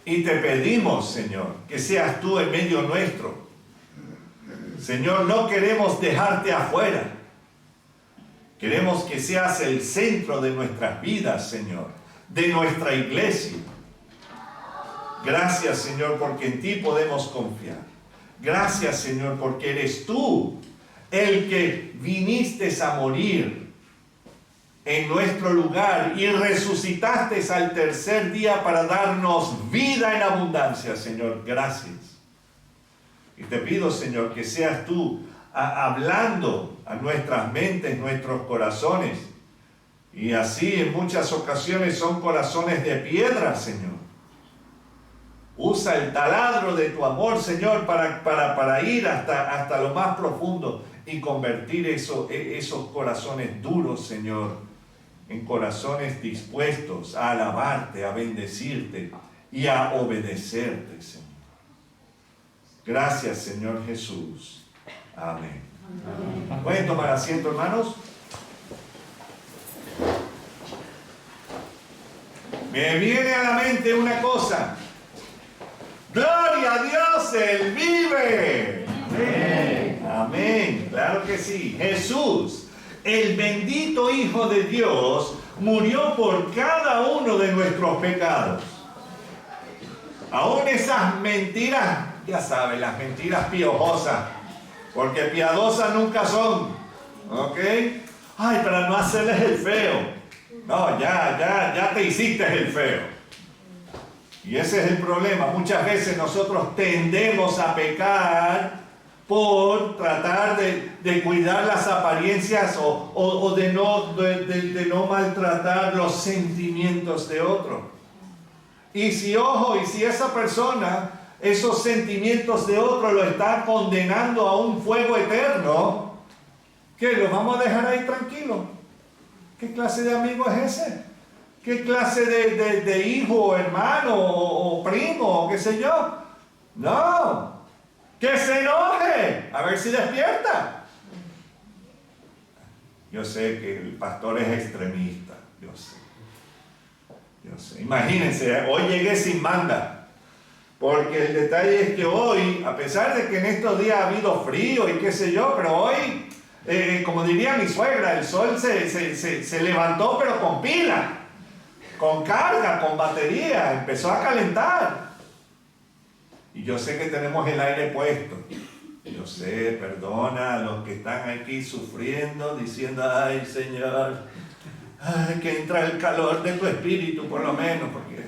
y te pedimos, Señor, que seas tú en medio nuestro. Señor, no queremos dejarte afuera. Queremos que seas el centro de nuestras vidas, Señor, de nuestra iglesia. Gracias, Señor, porque en ti podemos confiar. Gracias, Señor, porque eres tú el que viniste a morir en nuestro lugar y resucitaste al tercer día para darnos vida en abundancia, Señor. Gracias. Y te pido, Señor, que seas tú hablando a nuestras mentes, nuestros corazones. Y así en muchas ocasiones son corazones de piedra, Señor. Usa el taladro de tu amor, Señor, para ir hasta lo más profundo y convertir esos corazones duros, Señor, en corazones dispuestos a alabarte, a bendecirte y a obedecerte, Señor. Gracias, Señor Jesús. Amén. Amén. ¿Pueden tomar asiento, hermanos? Me viene a la mente una cosa. ¡Gloria a Dios! ¡Él vive! Amén. Amén. Claro que sí. Jesús, el bendito Hijo de Dios, murió por cada uno de nuestros pecados. Aún esas mentiras, ya saben, las mentiras piojosas, porque piadosas nunca son. ¿Ok? Ay, para no hacerles el feo. No, ya te hiciste el feo. Y ese es el problema. Muchas veces nosotros tendemos a pecar por tratar de cuidar las apariencias o de no maltratar los sentimientos de otro. Y si esa persona, esos sentimientos de otro lo está condenando a un fuego eterno, ¿qué? ¿Lo vamos a dejar ahí tranquilo? ¿Qué clase de amigo es ese? ¿Qué clase de hijo, o hermano, o primo, o qué sé yo? No, que se enoje, a ver si despierta. Yo sé que el pastor es extremista, yo sé. Imagínense, hoy llegué sin manga, porque el detalle es que hoy, a pesar de que en estos días ha habido frío y qué sé yo, pero hoy, como diría mi suegra, el sol se levantó pero con pila. Con carga, con batería, empezó a calentar. Y yo sé que tenemos el aire puesto. Yo sé, perdona a los que están aquí sufriendo, diciendo, ay Señor, ay, que entra el calor de tu espíritu por lo menos. Porque,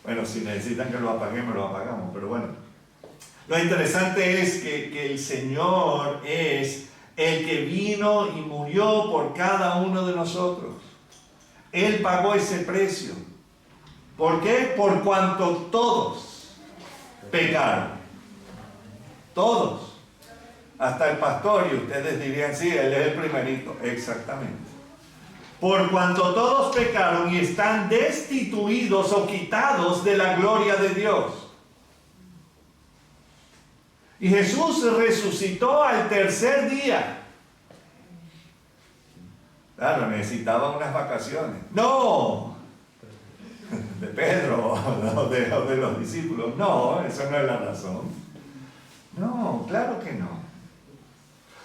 bueno, si necesitan que lo apaguemos, lo apagamos. Pero bueno, lo interesante es que el Señor es el que vino y murió por cada uno de nosotros. Él pagó ese precio. ¿Por qué? Por cuanto todos pecaron. Todos. Hasta el pastor, y ustedes dirían, sí, él es el primerito. Exactamente. Por cuanto todos pecaron y están destituidos o quitados de la gloria de Dios. Y Jesús resucitó al tercer día. Claro, necesitaba unas vacaciones. No, de Pedro o de los discípulos. No, eso no es la razón. No, claro que no.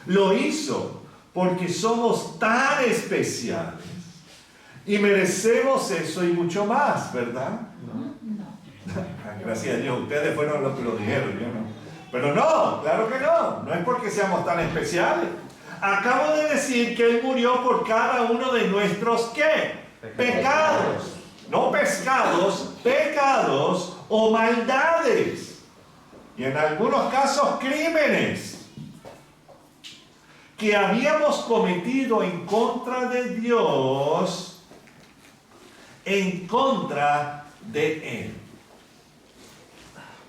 Lo hizo porque somos tan especiales y merecemos eso y mucho más, ¿verdad? No. Gracias a Dios, ustedes fueron los que lo dijeron, yo no. Pero no, claro que no. No es porque seamos tan especiales. Acabo de decir que Él murió por cada uno de nuestros, ¿qué? Pecados. No pescados, pecados o maldades. Y en algunos casos crímenes que habíamos cometido en contra de Dios, en contra de Él.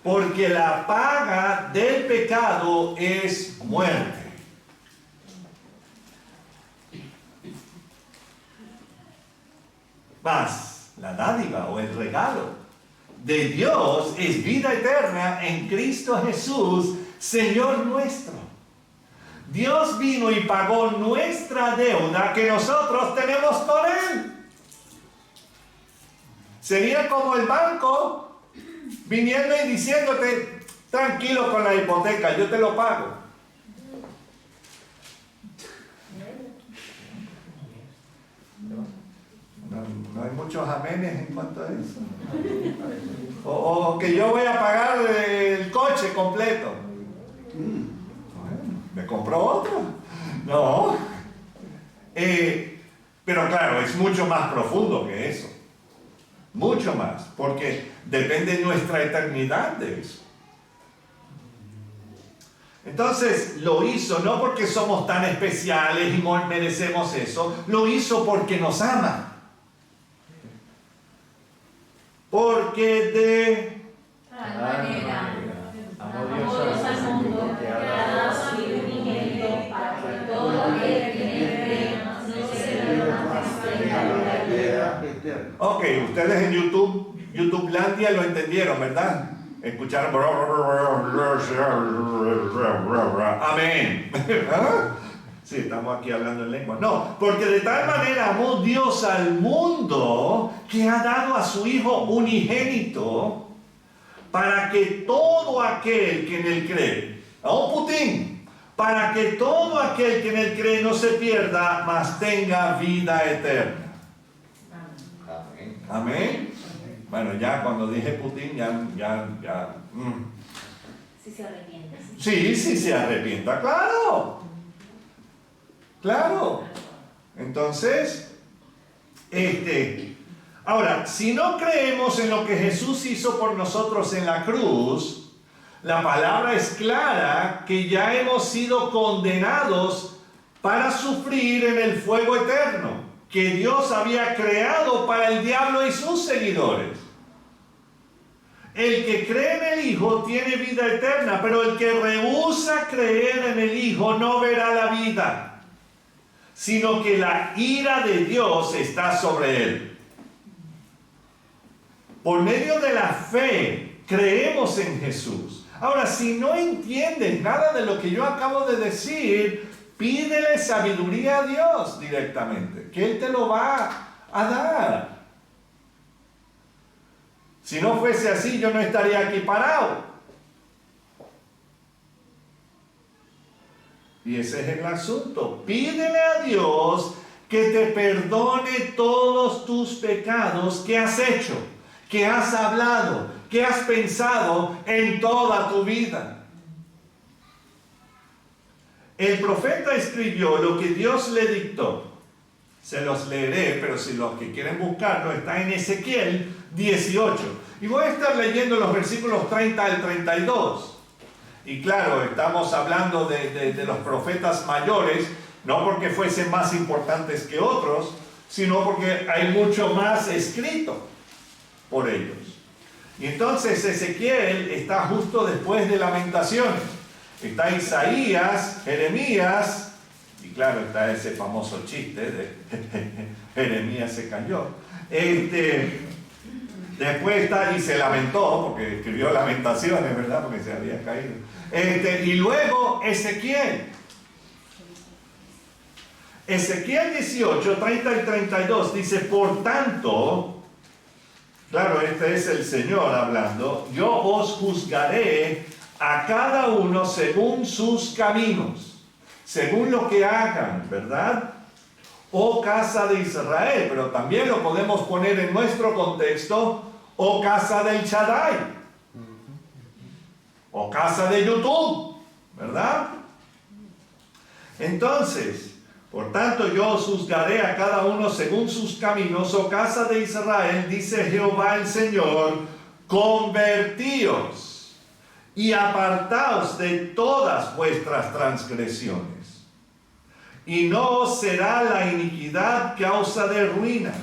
Porque la paga del pecado es muerte. Mas la dádiva o el regalo de Dios es vida eterna en Cristo Jesús, Señor nuestro. Dios vino y pagó nuestra deuda que nosotros tenemos con Él. Sería como el banco viniendo y diciéndote, tranquilo con la hipoteca, yo te lo pago. No hay muchos amenes en cuanto a eso. O que yo voy a pagar el coche completo. compró otro. No. Pero claro, es mucho más profundo que eso. Mucho más, porque depende nuestra eternidad de eso. Entonces lo hizo no porque somos tan especiales y merecemos eso, lo hizo porque nos ama. Porque de tal manera Amó amó Dios al mundo que ha dado a su Hijo unigénito para que todo aquel que en él cree no se pierda, mas tenga la vida eterna. Ok, ustedes en YouTubelandia lo entendieron, ¿verdad? Escucharon. Amén. ¿Ah? Sí, estamos aquí hablando en lengua. No, porque de tal manera amó Dios al mundo que ha dado a su Hijo unigénito para que todo aquel que en él cree, a un Putin, para que todo aquel que en él cree no se pierda, mas tenga vida eterna. Amén. Amén. Bueno, ya cuando dije Putin, ya. Si se arrepiente. Sí, se arrepienta, claro. Claro. Entonces, ahora, si no creemos en lo que Jesús hizo por nosotros en la cruz, la palabra es clara que ya hemos sido condenados para sufrir en el fuego eterno que Dios había creado para el diablo y sus seguidores. El que cree en el Hijo tiene vida eterna, pero el que rehúsa creer en el Hijo no verá la vida, sino que la ira de Dios está sobre él. Por medio de la fe creemos en Jesús. Ahora, si no entiendes nada de lo que yo acabo de decir, pídele sabiduría a Dios directamente, que Él te lo va a dar. Si no fuese así, yo no estaría aquí parado. Y ese es el asunto. Pídele a Dios que te perdone todos tus pecados que has hecho, que has hablado, que has pensado en toda tu vida. El profeta escribió lo que Dios le dictó. Se los leeré, pero si los que quieren buscarlo está en Ezequiel 18. Y voy a estar leyendo los versículos 30 al 32. Y claro, estamos hablando de los profetas mayores, no porque fuesen más importantes que otros, sino porque hay mucho más escrito por ellos. Y entonces Ezequiel está justo después de Lamentaciones. Está Isaías, Jeremías, y claro, está ese famoso chiste de Jeremías se cayó. Después está y se lamentó, porque escribió Lamentaciones, ¿verdad? Porque se había caído. Y luego Ezequiel. Ezequiel 18, 30 y 32 dice, por tanto, claro, este es el Señor hablando, yo os juzgaré a cada uno según sus caminos, según lo que hagan, ¿verdad? Oh casa de Israel, pero también lo podemos poner en nuestro contexto, oh casa del Shaddai, o casa de YouTube, ¿verdad? Entonces, por tanto yo os juzgaré a cada uno según sus caminos, oh casa de Israel, dice Jehová el Señor, convertíos y apartaos de todas vuestras transgresiones, y no os será la iniquidad causa de ruina.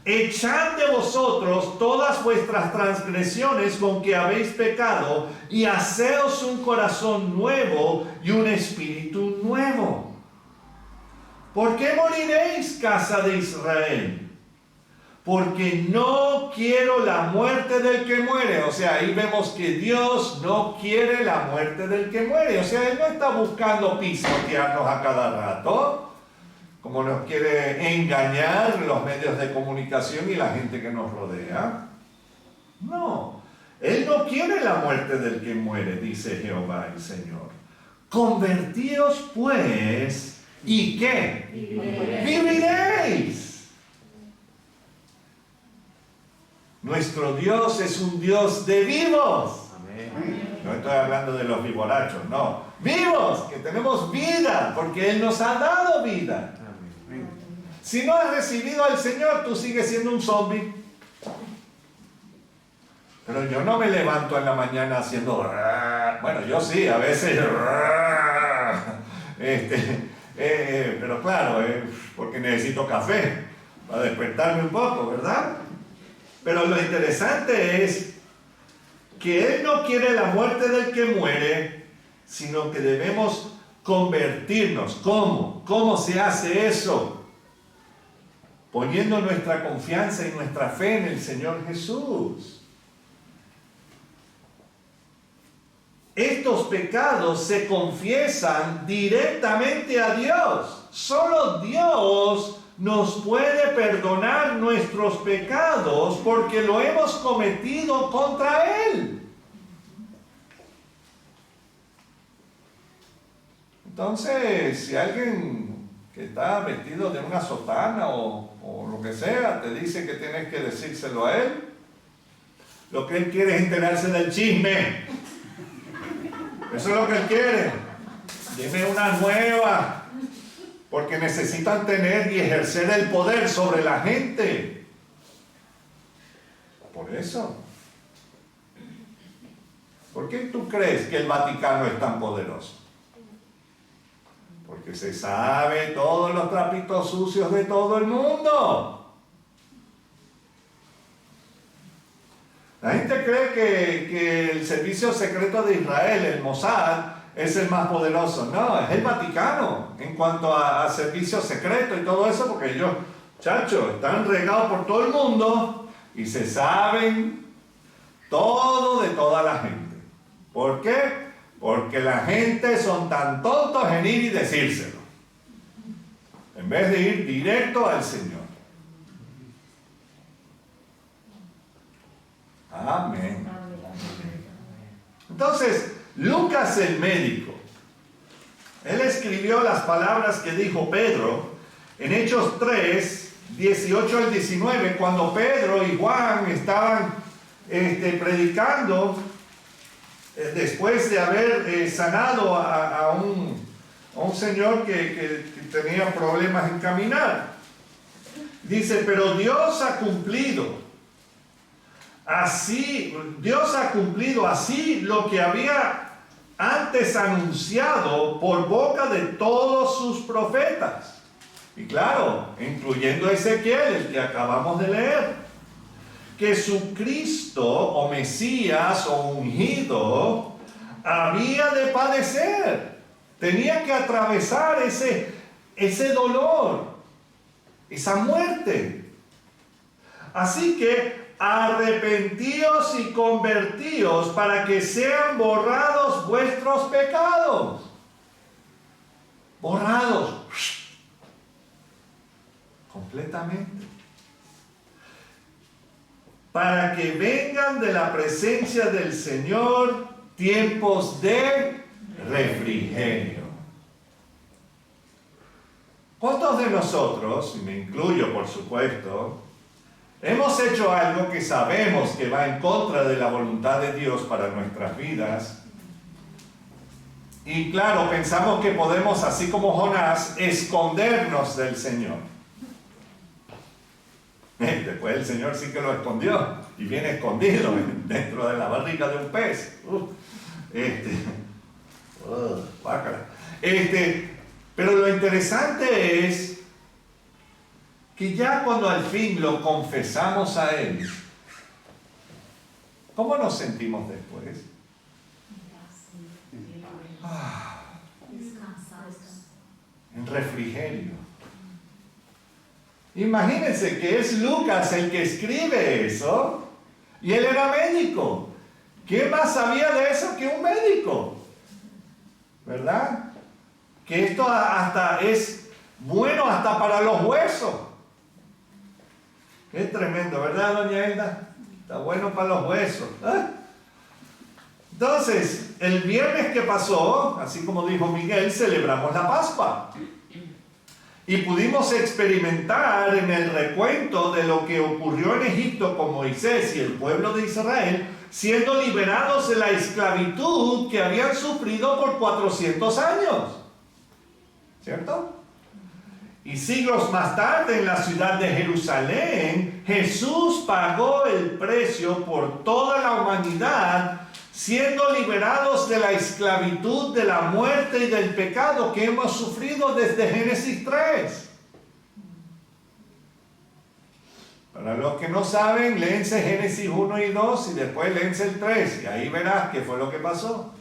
Echad de vosotros todas vuestras transgresiones con que habéis pecado, y haceos un corazón nuevo y un espíritu nuevo. ¿Por qué moriréis, casa de Israel? Porque no quiero la muerte del que muere. O sea, ahí vemos que Dios no quiere la muerte del que muere. O sea, Él no está buscando pisotearnos a cada rato, como nos quiere engañar los medios de comunicación y la gente que nos rodea. No, Él no quiere la muerte del que muere, dice Jehová el Señor. Convertíos pues, ¿y qué? Viviréis. Nuestro Dios es un Dios de vivos. Amén. No estoy hablando de los vivorachos, no. Vivos, que tenemos vida, porque Él nos ha dado vida. Si no has recibido al Señor, tú sigues siendo un zombie. Pero yo no me levanto en la mañana haciendo... Bueno, yo sí, a veces... pero claro, porque necesito café para despertarme un poco, ¿verdad? Pero lo interesante es que Él no quiere la muerte del que muere, sino que debemos convertirnos. ¿Cómo? ¿Cómo se hace eso? Poniendo nuestra confianza y nuestra fe en el Señor Jesús. Estos pecados se confiesan directamente a Dios. Solo Dios nos puede perdonar nuestros pecados porque lo hemos cometido contra Él. Entonces, si alguien que está vestido de una sotana o lo que sea te dice que tienes que decírselo a Él, lo que Él quiere es enterarse del chisme. Eso es lo que Él quiere. Dime una nueva. Porque necesitan tener y ejercer el poder sobre la gente. Por eso. ¿Por qué tú crees que el Vaticano es tan poderoso? Porque se sabe todos los trapitos sucios de todo el mundo. La gente cree que el servicio secreto de Israel, el Mossad, es el más poderoso. No, es el Vaticano en cuanto a servicio secreto y todo eso, porque ellos, chachos, están regados por todo el mundo y se saben todo de toda la gente. ¿Por qué? Porque la gente son tan tontos en ir y decírselo, en vez de ir directo al Señor. Amén. Entonces, Lucas el médico, él escribió las palabras que dijo Pedro en Hechos 3, 18 al 19, cuando Pedro y Juan estaban predicando después de haber sanado a un señor que tenía problemas en caminar. Dice, pero Dios ha cumplido así lo que había antes anunciado por boca de todos sus profetas. Y claro, incluyendo a Ezequiel, el que acabamos de leer, que su Cristo o Mesías o ungido había de padecer. Tenía que atravesar ese dolor, esa muerte. Así que arrepentíos y convertíos para que sean borrados vuestros pecados. Borrados. Completamente. Para que vengan de la presencia del Señor tiempos de refrigerio. ¿Cuántos de nosotros, y me incluyo por supuesto, hemos hecho algo que sabemos que va en contra de la voluntad de Dios para nuestras vidas? Y claro, pensamos que podemos, así como Jonás, escondernos del Señor. Después el Señor sí que lo escondió y viene escondido dentro de la barriga de un pez. Pero lo interesante es que ya cuando al fin lo confesamos a Él, ¿cómo nos sentimos después? En refrigerio. Imagínense que es Lucas el que escribe eso, y él era médico. ¿Qué más sabía de eso que un médico? ¿Verdad? Que esto hasta es bueno hasta para los huesos. Qué tremendo, ¿verdad, doña Elda? Está bueno para los huesos. Entonces, el viernes que pasó, así como dijo Miguel, celebramos la Pascua. Y pudimos experimentar en el recuento de lo que ocurrió en Egipto con Moisés y el pueblo de Israel, siendo liberados de la esclavitud que habían sufrido por 400 años. ¿Cierto? Y siglos más tarde, en la ciudad de Jerusalén, Jesús pagó el precio por toda la humanidad, siendo liberados de la esclavitud, de la muerte y del pecado que hemos sufrido desde Génesis 3. Para los que no saben, léense Génesis 1 y 2 y después léense el 3 y ahí verás qué fue lo que pasó.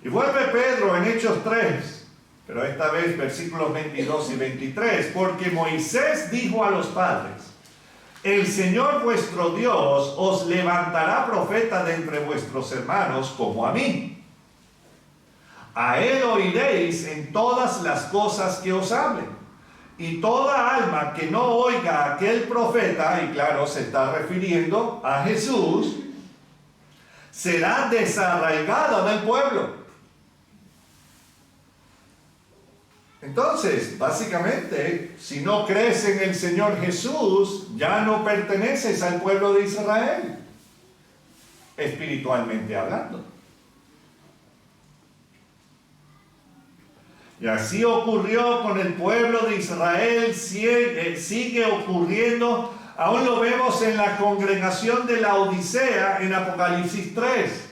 Y vuelve Pedro en Hechos 3, pero esta vez versículos 22 y 23, porque Moisés dijo a los padres: el Señor vuestro Dios os levantará profeta de entre vuestros hermanos como a mí. A él oiréis en todas las cosas que os hablen. Y toda alma que no oiga a aquel profeta, y claro, se está refiriendo a Jesús, será desarraigada del pueblo. Entonces, básicamente, si no crees en el Señor Jesús, ya no perteneces al pueblo de Israel, espiritualmente hablando. Y así ocurrió con el pueblo de Israel, sigue ocurriendo, aún lo vemos en la congregación de la Odisea en Apocalipsis 3.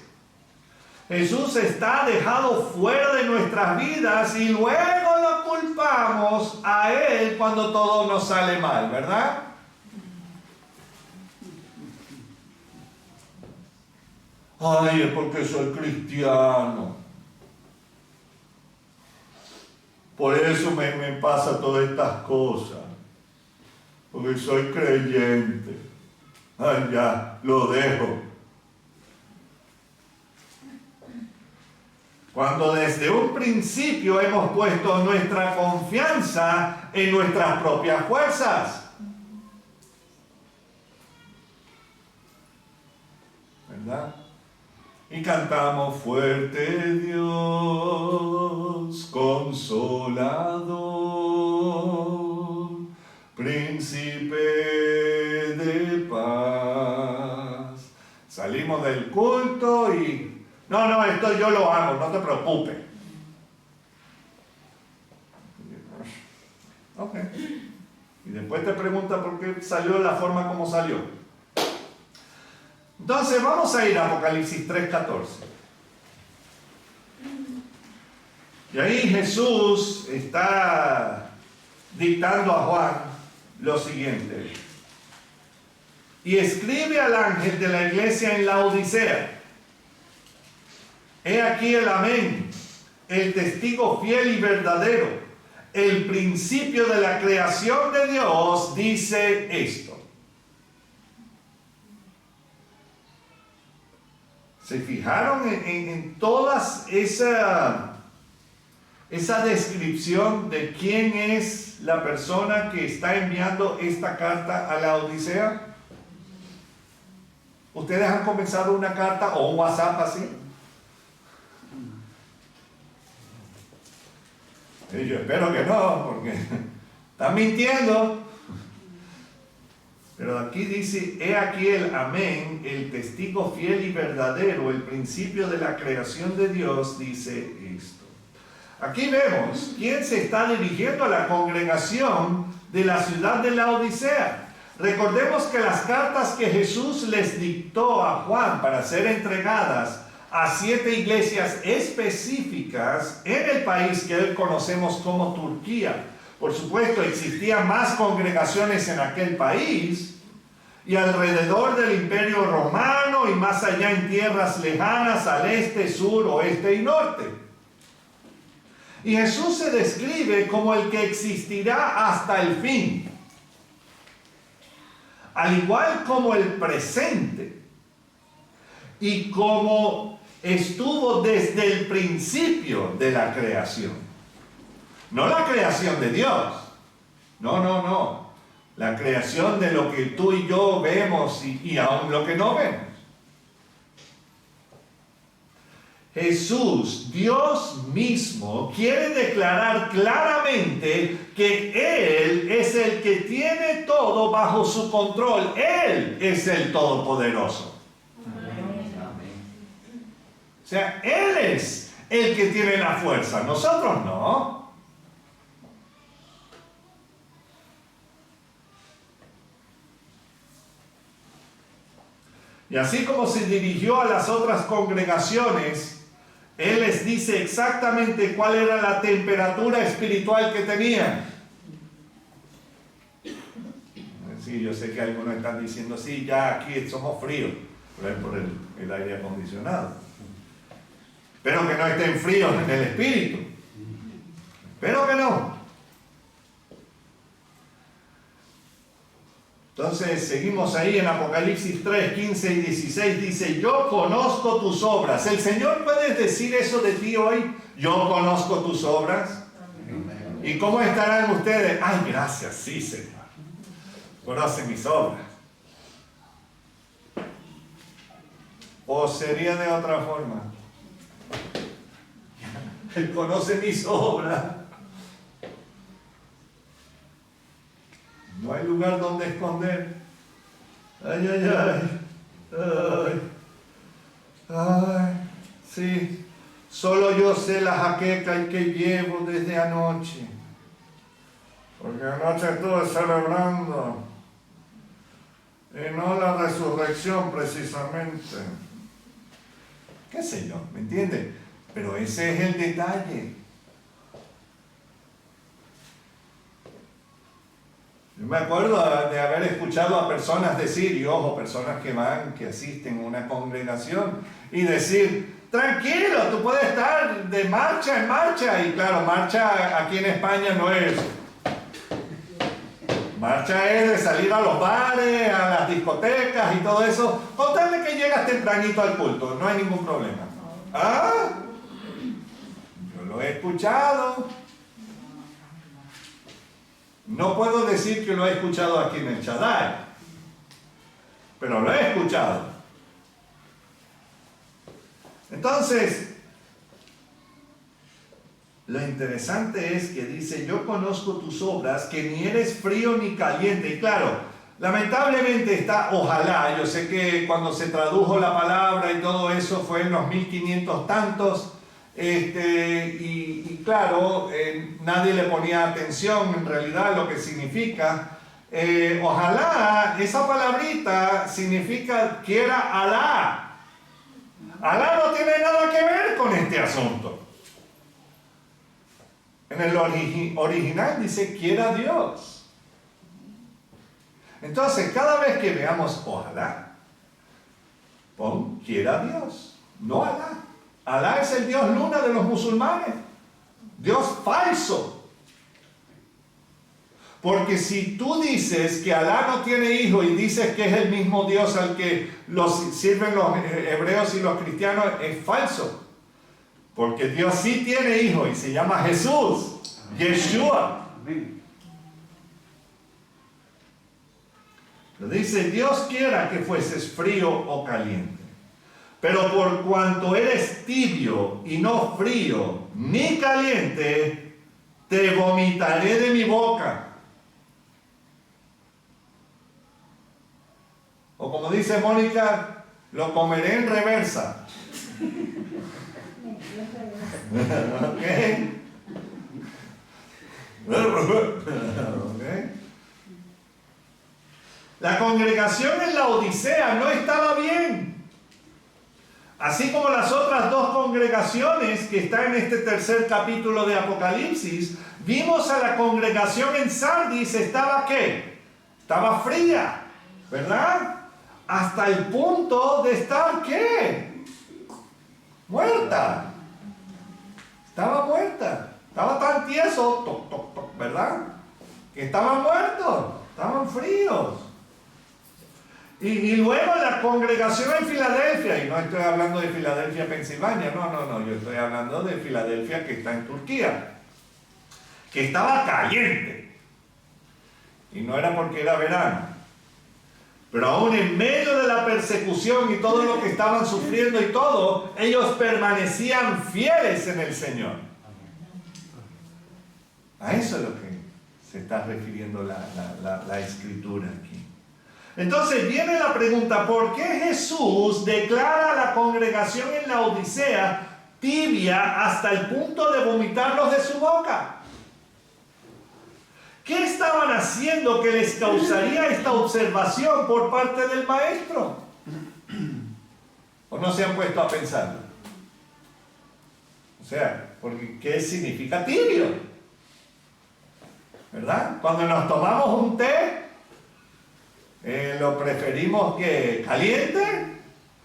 Jesús está dejado fuera de nuestras vidas y luego lo culpamos a Él cuando todo nos sale mal, ¿verdad? Ay, es porque soy cristiano. Por eso me pasa todas estas cosas. Porque soy creyente. Ay, ya, lo dejo. Cuando desde un principio hemos puesto nuestra confianza en nuestras propias fuerzas. ¿Verdad? Y cantamos: fuerte Dios, consolador, príncipe de paz. Salimos del culto y... No, esto yo lo hago, no te preocupes. Ok. Y después te pregunta por qué salió de la forma como salió. Entonces vamos a ir a Apocalipsis 3:14. Y ahí Jesús está dictando a Juan lo siguiente. Y escribe al ángel de la iglesia en la Odisea: he aquí el amén, el testigo fiel y verdadero, el principio de la creación de Dios, dice esto. ¿Se fijaron en todas esa descripción de quién es la persona que está enviando esta carta a la Odisea? ¿Ustedes han comenzado una carta o un WhatsApp así? Y yo espero que no, porque están mintiendo. Pero aquí dice: he aquí el amén, el testigo fiel y verdadero, el principio de la creación de Dios, dice esto. Aquí vemos quién se está dirigiendo a la congregación de la ciudad de la Odisea. Recordemos que las cartas que Jesús les dictó a Juan para ser entregadas a 7 iglesias específicas en el país que hoy conocemos como Turquía. Por supuesto, existían más congregaciones en aquel país y alrededor del Imperio Romano y más allá en tierras lejanas al este, sur, oeste y norte. Y Jesús se describe como el que existirá hasta el fin, al igual como el presente y como estuvo desde el principio de la creación. No la creación de Dios. No. La creación de lo que tú y yo vemos y aún lo que no vemos. Jesús, Dios mismo, quiere declarar claramente que Él es el que tiene todo bajo su control. Él es el Todopoderoso. O sea, Él es el que tiene la fuerza, nosotros no. Y así como se dirigió a las otras congregaciones, Él les dice exactamente cuál era la temperatura espiritual que tenían. Sí, yo sé que algunos están diciendo, sí, ya aquí somos fríos, pero es por el aire acondicionado. Espero que no estén fríos en el espíritu. Espero que no. Entonces seguimos ahí en Apocalipsis 3, 15 y 16, dice, yo conozco tus obras. ¿El Señor puede decir eso de ti hoy? Yo conozco tus obras. ¿Y cómo estarán ustedes? Ay, gracias, sí, Señor. Conoce mis obras. ¿O sería de otra forma? Él conoce mis obras. No hay lugar donde esconder. Ay, ay, ay. Ay. Ay. Sí. Solo yo sé la jaqueca que llevo desde anoche. Porque anoche estuve celebrando. Y no la resurrección precisamente. ¿Qué sé yo? ¿Me entiende? Pero ese es el detalle. Yo me acuerdo de haber escuchado a personas decir, y ojo, personas que asisten a una congregación, y decir, tranquilo, tú puedes estar de marcha en marcha. Y claro, marcha aquí en España no es. Marcha es de salir a los bares, a las discotecas y todo eso, con tal de que llegas tempranito al culto, no hay ningún problema. ¿Ah? Yo lo he escuchado. No puedo decir que lo he escuchado aquí en el Shaddai, pero lo he escuchado. Entonces, lo interesante es que dice, yo conozco tus obras, que ni eres frío ni caliente. Y claro, lamentablemente está ojalá. Yo sé que cuando se tradujo la palabra y todo eso fue en los 1500 tantos. Y claro, nadie le ponía atención en realidad a lo que significa. Ojalá, esa palabrita significa quiera Alá. Alá no tiene nada que ver con este asunto. En el original dice quiera Dios. Entonces, cada vez que veamos ojalá, pon quiera Dios, no Alá. Alá es el Dios luna de los musulmanes. Dios falso. Porque si tú dices que Alá no tiene hijo y dices que es el mismo Dios al que sirven los hebreos y los cristianos, es falso. Porque Dios sí tiene hijo y se llama Jesús, Yeshua. Dice, Dios quiera que fueses frío o caliente. Pero por cuanto eres tibio y no frío ni caliente, te vomitaré de mi boca. O como dice Mónica, lo comeré en reversa. ¿Okay? ¿Okay? La congregación en la Odisea no estaba bien. Así como las otras dos congregaciones que están en este tercer capítulo de Apocalipsis, vimos a la congregación en Sardis, ¿estaba qué? Estaba fría, ¿verdad? Hasta el punto de estar ¿qué? Muerta. Estaba muerta. Estaba tan tieso, toc, toc, toc, ¿verdad? Que estaban muertos, estaban fríos. Y luego la congregación en Filadelfia, y no estoy hablando de Filadelfia, Pensilvania, no, yo estoy hablando de Filadelfia que está en Turquía, que estaba caliente. Y no era porque era verano. Pero aún en medio de la persecución y todo lo que estaban sufriendo y todo, ellos permanecían fieles en el Señor. A eso es lo que se está refiriendo la Escritura aquí. Entonces viene la pregunta, ¿por qué Jesús declara a la congregación en la Odisea tibia hasta el punto de vomitarlos de su boca? ¿Qué estaban haciendo que les causaría esta observación por parte del maestro? ¿O no se han puesto a pensarlo? O sea, porque ¿qué significa tibio? ¿Verdad? Cuando nos tomamos un té, lo preferimos que caliente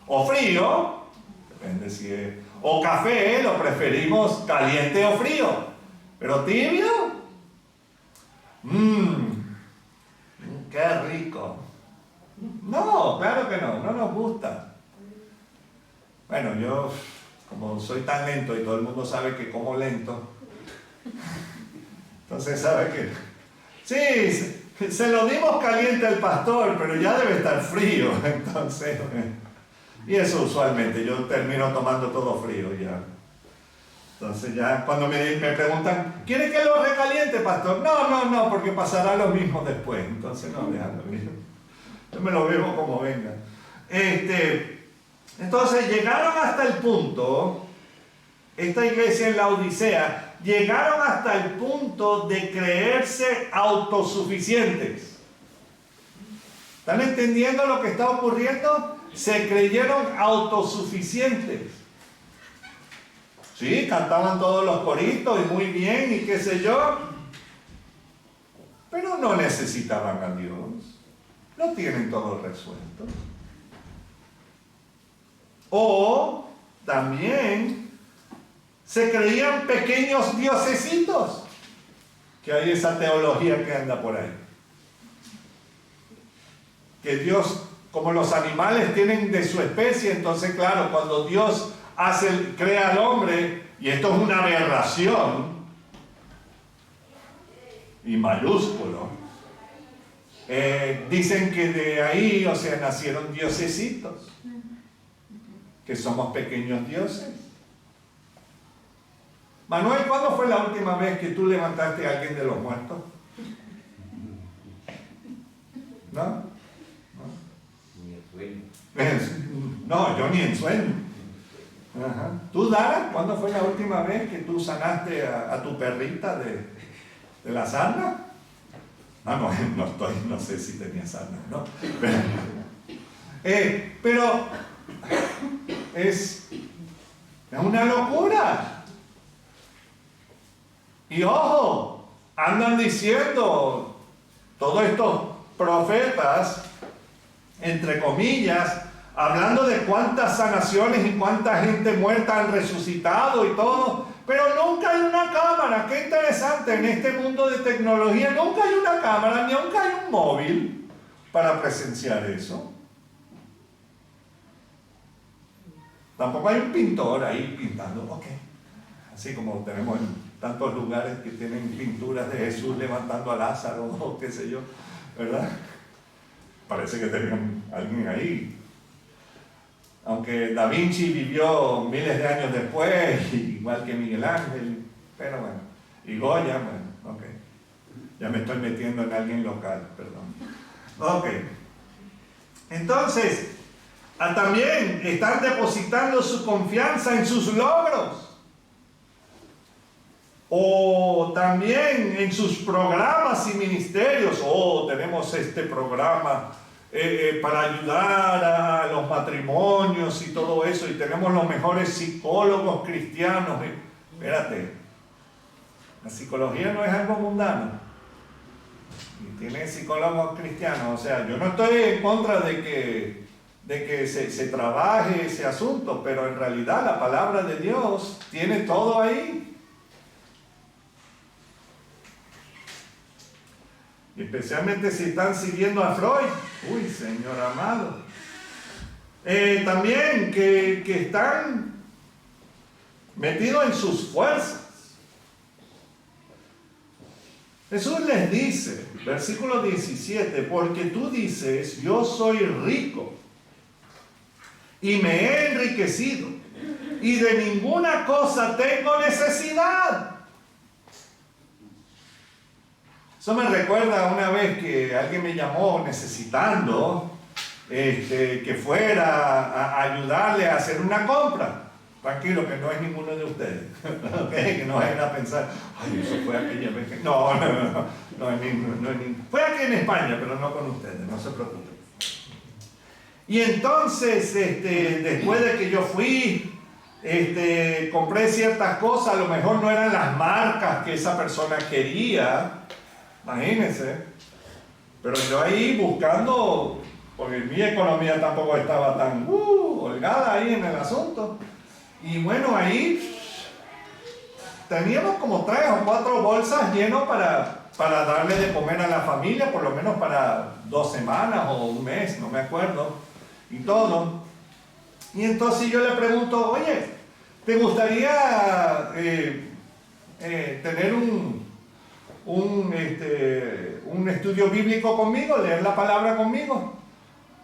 o frío, depende si es, o café, lo preferimos caliente o frío, pero tibio, qué rico. No, claro que no nos gusta. Bueno, yo, como soy tan lento y todo el mundo sabe que como lento, entonces sabe que, sí, se lo dimos caliente al pastor, pero ya debe estar frío, entonces, y eso usualmente, yo termino tomando todo frío ya. Entonces ya cuando me preguntan, ¿quiere que lo recaliente, pastor? No, porque pasará lo mismo después, entonces no, déjalo, yo me lo bebo como venga. Entonces llegaron hasta el punto, esta iglesia en la Odisea, llegaron hasta el punto de creerse autosuficientes. ¿Están entendiendo lo que está ocurriendo? Se creyeron autosuficientes. Sí, cantaban todos los coritos y muy bien y qué sé yo, pero no necesitaban a Dios. No tienen todo resuelto. O también se creían pequeños diosesitos, que hay esa teología que anda por ahí. Que Dios, como los animales tienen de su especie, entonces claro, cuando Dios crea al hombre, y esto es una aberración, y mayúsculo, dicen que de ahí, o sea, nacieron diosesitos, que somos pequeños dioses. Manuel, ¿cuándo fue la última vez que tú levantaste a alguien de los muertos? ¿No? Ni el sueño. No, yo ni en sueño. Ajá. ¿Tú, Dara, cuándo fue la última vez que tú sanaste a tu perrita de la sarna? No sé si tenía sarna, ¿no? Pero es una locura. Y ojo, andan diciendo todos estos profetas, entre comillas, hablando de cuántas sanaciones y cuánta gente muerta han resucitado y todo, pero nunca hay una cámara. Qué interesante, en este mundo de tecnología nunca hay una cámara, ni nunca hay un móvil para presenciar eso. Tampoco hay un pintor ahí pintando, ok. Así como tenemos en tantos lugares que tienen pinturas de Jesús levantando a Lázaro o qué sé yo, ¿verdad? Parece que tenían alguien ahí. Aunque Da Vinci vivió miles de años después, igual que Miguel Ángel, pero bueno, y Goya, bueno, ok. Ya me estoy metiendo en alguien local, perdón. Ok. Entonces, también están depositando su confianza en sus logros. O también en sus programas y ministerios. Tenemos este programa para ayudar a los matrimonios y todo eso, y tenemos los mejores psicólogos cristianos. Espérate, la psicología no es algo mundano, y tiene psicólogos cristianos. O sea, yo no estoy en contra de que se trabaje ese asunto, pero en realidad la palabra de Dios tiene todo ahí. Especialmente si están siguiendo a Freud. Uy, Señor amado. También que están metidos en sus fuerzas. Jesús les dice, versículo 17, porque tú dices, yo soy rico y me he enriquecido y de ninguna cosa tengo necesidad. Eso me recuerda una vez que alguien me llamó necesitando que fuera a ayudarle a hacer una compra. Tranquilo, que no es ninguno de ustedes. ¿Okay? Que no vayan a pensar, ay, eso fue aquella vez que... No es ninguno. Fue aquí en España, pero no con ustedes, no se preocupen. Y entonces, después de que yo fui, compré ciertas cosas, a lo mejor no eran las marcas que esa persona quería, imagínense, pero yo ahí buscando, porque mi economía tampoco estaba tan holgada ahí en el asunto. Y bueno, ahí teníamos como 3 o 4 bolsas llenas para darle de comer a la familia, por lo menos para 2 semanas o un mes, no me acuerdo, y todo. Y entonces yo le pregunto, oye, ¿te gustaría tener un estudio bíblico conmigo, leer la palabra conmigo?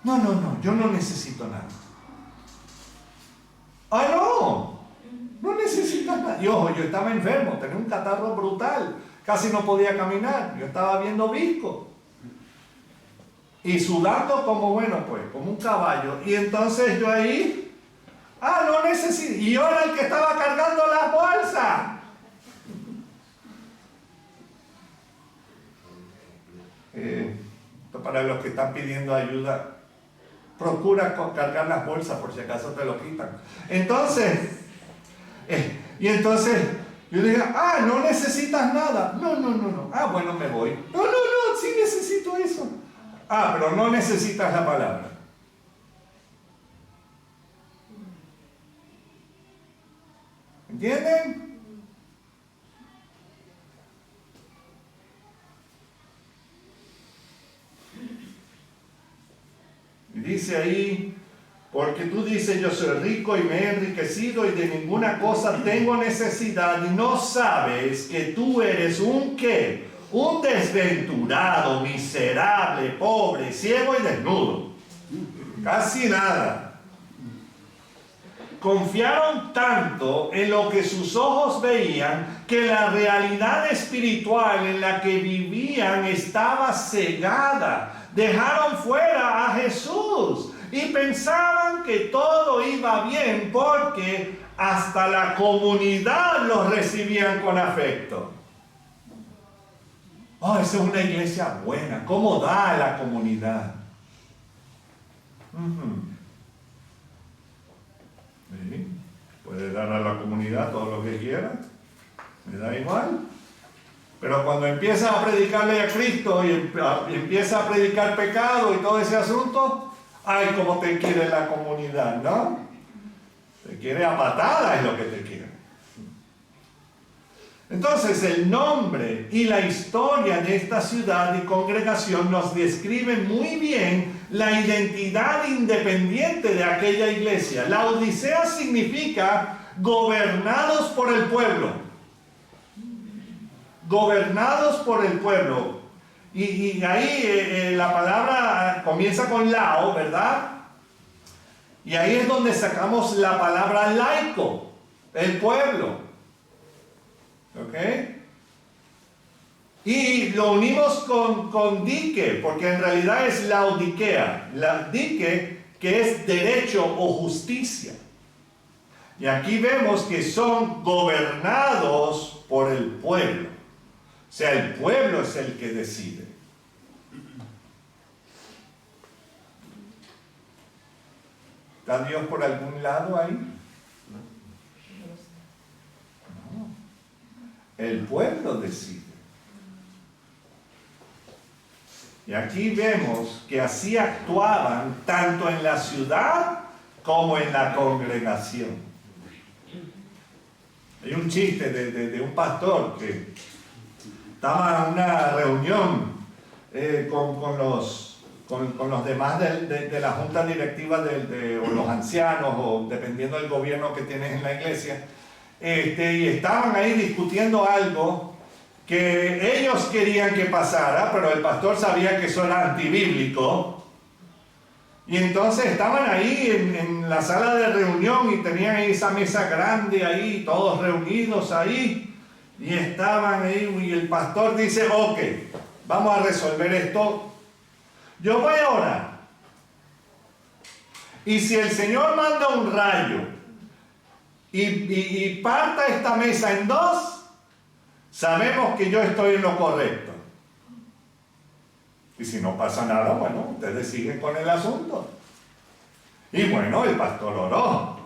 No, yo no necesito nada. ¡Ah, no! No necesitas nada. Y ojo, yo estaba enfermo, tenía un catarro brutal, casi no podía caminar, yo estaba viendo visco. Y sudando como, bueno, pues, como un caballo. Y entonces yo ahí, no necesito. Y yo era el que estaba cargando las bolsas. Para los que están pidiendo ayuda, procura cargar las bolsas por si acaso te lo quitan. Entonces, yo dije, no necesitas nada. No. Bueno, me voy. No, sí necesito eso. Pero no necesitas la palabra. ¿Entienden? Y dice ahí, porque tú dices, yo soy rico y me he enriquecido y de ninguna cosa tengo necesidad, y no sabes que tú eres un ¿qué? Un desventurado, miserable, pobre, ciego y desnudo. Casi nada. Confiaron tanto en lo que sus ojos veían que la realidad espiritual en la que vivían estaba cegada. Dejaron fuera a Jesús y pensaban que todo iba bien porque hasta la comunidad los recibían con afecto. Esa es una iglesia buena. ¿Cómo da a la comunidad? Sí, puede dar a la comunidad todo lo que quiera. Me da igual. Pero cuando empieza a predicarle a Cristo y empieza a predicar pecado y todo ese asunto, como te quiere la comunidad, ¿no? Te quiere a patada, es lo que te quiere. Entonces el nombre y la historia de esta ciudad y congregación nos describen muy bien la identidad independiente de aquella iglesia. La Odisea significa gobernados por el pueblo. Gobernados por el pueblo. Y ahí la palabra comienza con lao, ¿verdad? Y ahí es donde sacamos la palabra laico, el pueblo. ¿Ok? Y lo unimos con dique, porque en realidad es laodiquea. La dique, que es derecho o justicia. Y aquí vemos que son gobernados por el pueblo. O sea, el pueblo es el que decide. ¿Está Dios por algún lado ahí? No. El pueblo decide. Y aquí vemos que así actuaban tanto en la ciudad como en la congregación. Hay un chiste de un pastor que estaba en una reunión con los demás de la junta directiva o los ancianos, o dependiendo del gobierno que tienes en la iglesia, y estaban ahí discutiendo algo que ellos querían que pasara, pero el pastor sabía que eso era antibíblico. Y entonces estaban ahí en la sala de reunión y tenían ahí esa mesa grande ahí, todos reunidos ahí. Y estaban ahí y el pastor dice, ok, vamos a resolver esto. Yo voy a orar. Y si el Señor manda un rayo y parta esta mesa en dos, sabemos que yo estoy en lo correcto. Y si no pasa nada, bueno, ustedes siguen con el asunto. Y bueno, el pastor oró.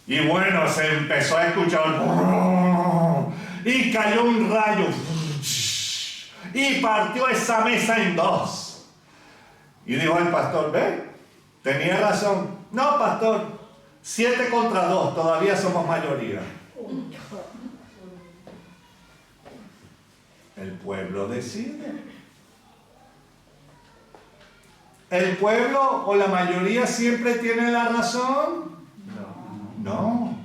Y bueno, se empezó a escuchar. Y cayó un rayo. Y partió esa mesa en dos. Y dijo el pastor, ve, tenía razón. No, pastor, 7 contra 2, todavía somos mayoría. El pueblo decide. ¿El pueblo o la mayoría siempre tiene la razón? No.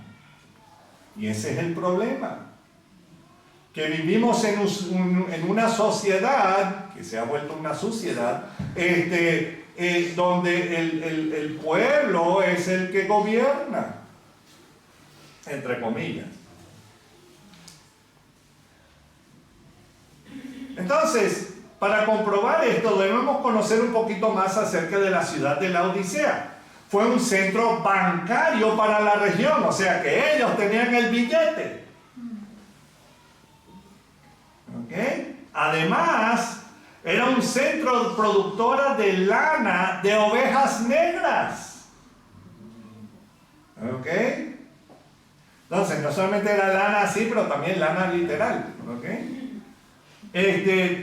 Y ese es el problema. Que vivimos en una sociedad, que se ha vuelto una suciedad, donde el pueblo es el que gobierna, entre comillas. Entonces, para comprobar esto, debemos conocer un poquito más acerca de la ciudad de Laodicea. Fue un centro bancario para la región, o sea que ellos tenían el billete. ¿Ok? Además, era un centro productora de lana de ovejas negras. ¿Ok? Entonces, no solamente era lana así, pero también lana literal. ¿Ok?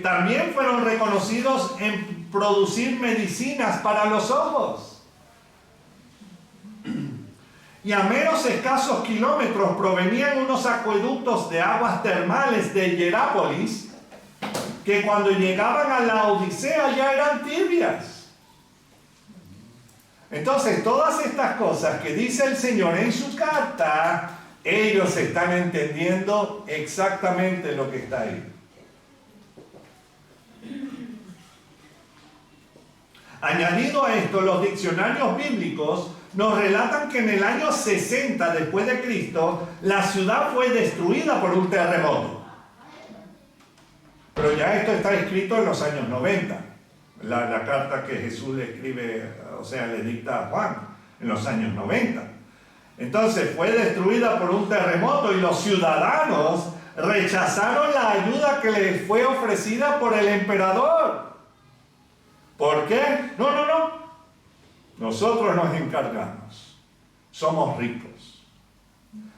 También fueron reconocidos en producir medicinas para los ojos. Y a menos escasos kilómetros provenían unos acueductos de aguas termales de Hierápolis que cuando llegaban a la Odisea ya eran tibias. Entonces, todas estas cosas que dice el Señor en su carta, ellos están entendiendo exactamente lo que está ahí. Añadido a esto, los diccionarios bíblicos nos relatan que en el año 60 después de Cristo, la ciudad fue destruida por un terremoto. Pero ya esto está escrito en los años 90. La carta que Jesús le escribe, o sea, le dicta a Juan, en los años 90. Entonces, fue destruida por un terremoto y los ciudadanos rechazaron la ayuda que les fue ofrecida por el emperador. ¿Por qué? No. Nosotros nos encargamos. Somos ricos.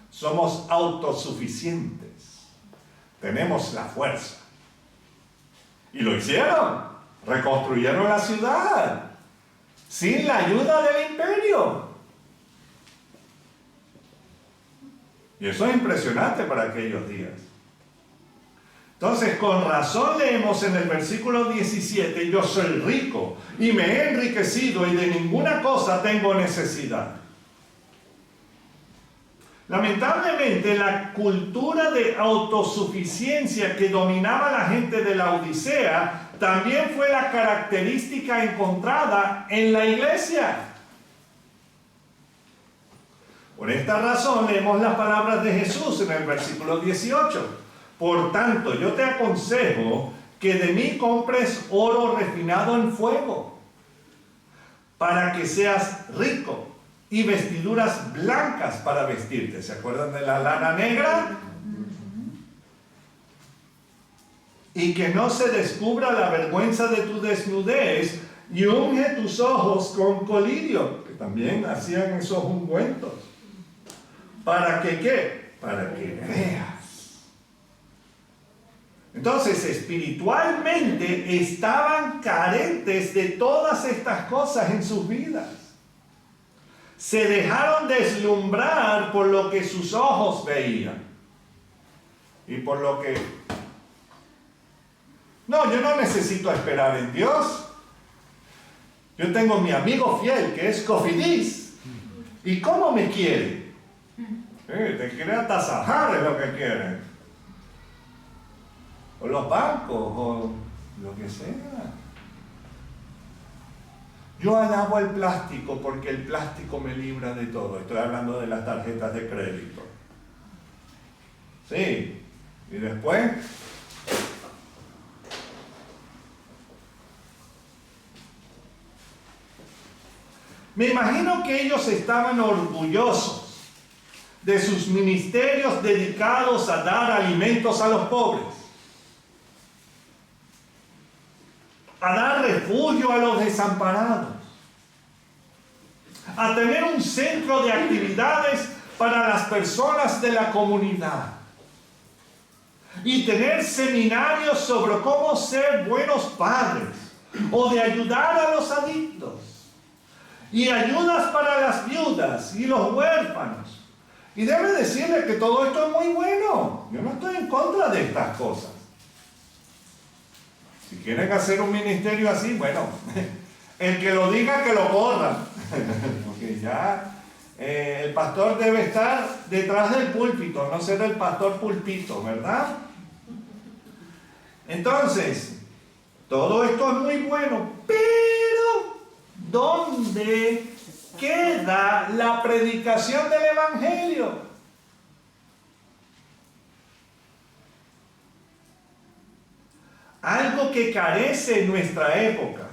Somos autosuficientes. Tenemos la fuerza. Y lo hicieron. Reconstruyeron la ciudad. Sin la ayuda del imperio. Y eso es impresionante para aquellos días. Entonces, con razón leemos en el versículo 17, yo soy rico y me he enriquecido y de ninguna cosa tengo necesidad. Lamentablemente, la cultura de autosuficiencia que dominaba la gente de la Odisea también fue la característica encontrada en la iglesia. Por esta razón leemos las palabras de Jesús en el versículo 18. Por tanto, yo te aconsejo que de mí compres oro refinado en fuego, para que seas rico, y vestiduras blancas para vestirte. ¿Se acuerdan de la lana negra? Y que no se descubra la vergüenza de tu desnudez, y unge tus ojos con colirio, que también hacían esos ungüentos. ¿Para que qué? Para que veas. Entonces, espiritualmente estaban carentes de todas estas cosas en sus vidas. Se dejaron deslumbrar por lo que sus ojos veían. Y por lo que... No, yo no necesito esperar en Dios. Yo tengo mi amigo fiel que es Cofidis. ¿Y cómo me quiere? Te quiere atasajar, es lo que quiere. o los bancos, o lo que sea. Yo alabo el plástico porque el plástico me libra de todo. Estoy hablando de las tarjetas de crédito. Sí. Y después, me imagino que ellos estaban orgullosos de sus ministerios dedicados a dar alimentos a los pobres, a dar refugio a los desamparados, a tener un centro de actividades para las personas de la comunidad y tener seminarios sobre cómo ser buenos padres o de ayudar a los adictos y ayudas para las viudas y los huérfanos. Y debe decirle que todo esto es muy bueno. Yo no estoy en contra de estas cosas. Si quieren hacer un ministerio así, bueno, el que lo diga que lo corran. Porque ya el pastor debe estar detrás del púlpito, no ser el pastor pulpito, ¿verdad? Entonces, todo esto es muy bueno, pero ¿dónde queda la predicación del Evangelio? Algo que carece en nuestra época.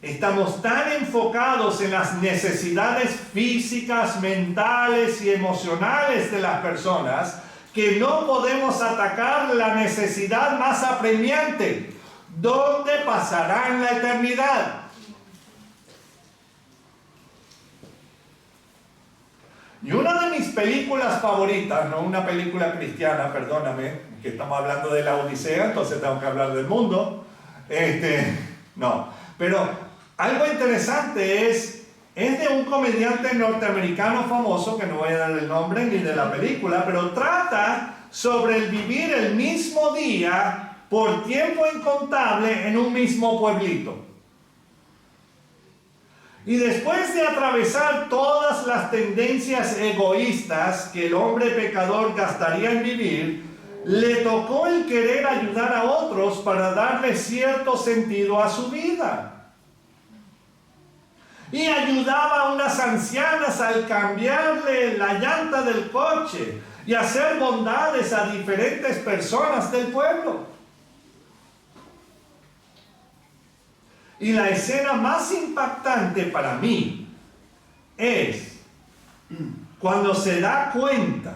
Estamos tan enfocados en las necesidades físicas, mentales y emocionales de las personas que no podemos atacar la necesidad más apremiante. ¿Dónde pasarán la eternidad? Y una de mis películas favoritas, no una película cristiana, perdóname, que estamos hablando de la Odisea, entonces tengo que hablar del mundo. No, pero algo interesante es de un comediante norteamericano famoso, que no voy a dar el nombre ni de la película, pero trata sobre el vivir el mismo día por tiempo incontable en un mismo pueblito. Y después de atravesar todas las tendencias egoístas que el hombre pecador gastaría en vivir, le tocó el querer ayudar a otros para darle cierto sentido a su vida. Y ayudaba a unas ancianas al cambiarle la llanta del coche y hacer bondades a diferentes personas del pueblo. Y la escena más impactante para mí es cuando se da cuenta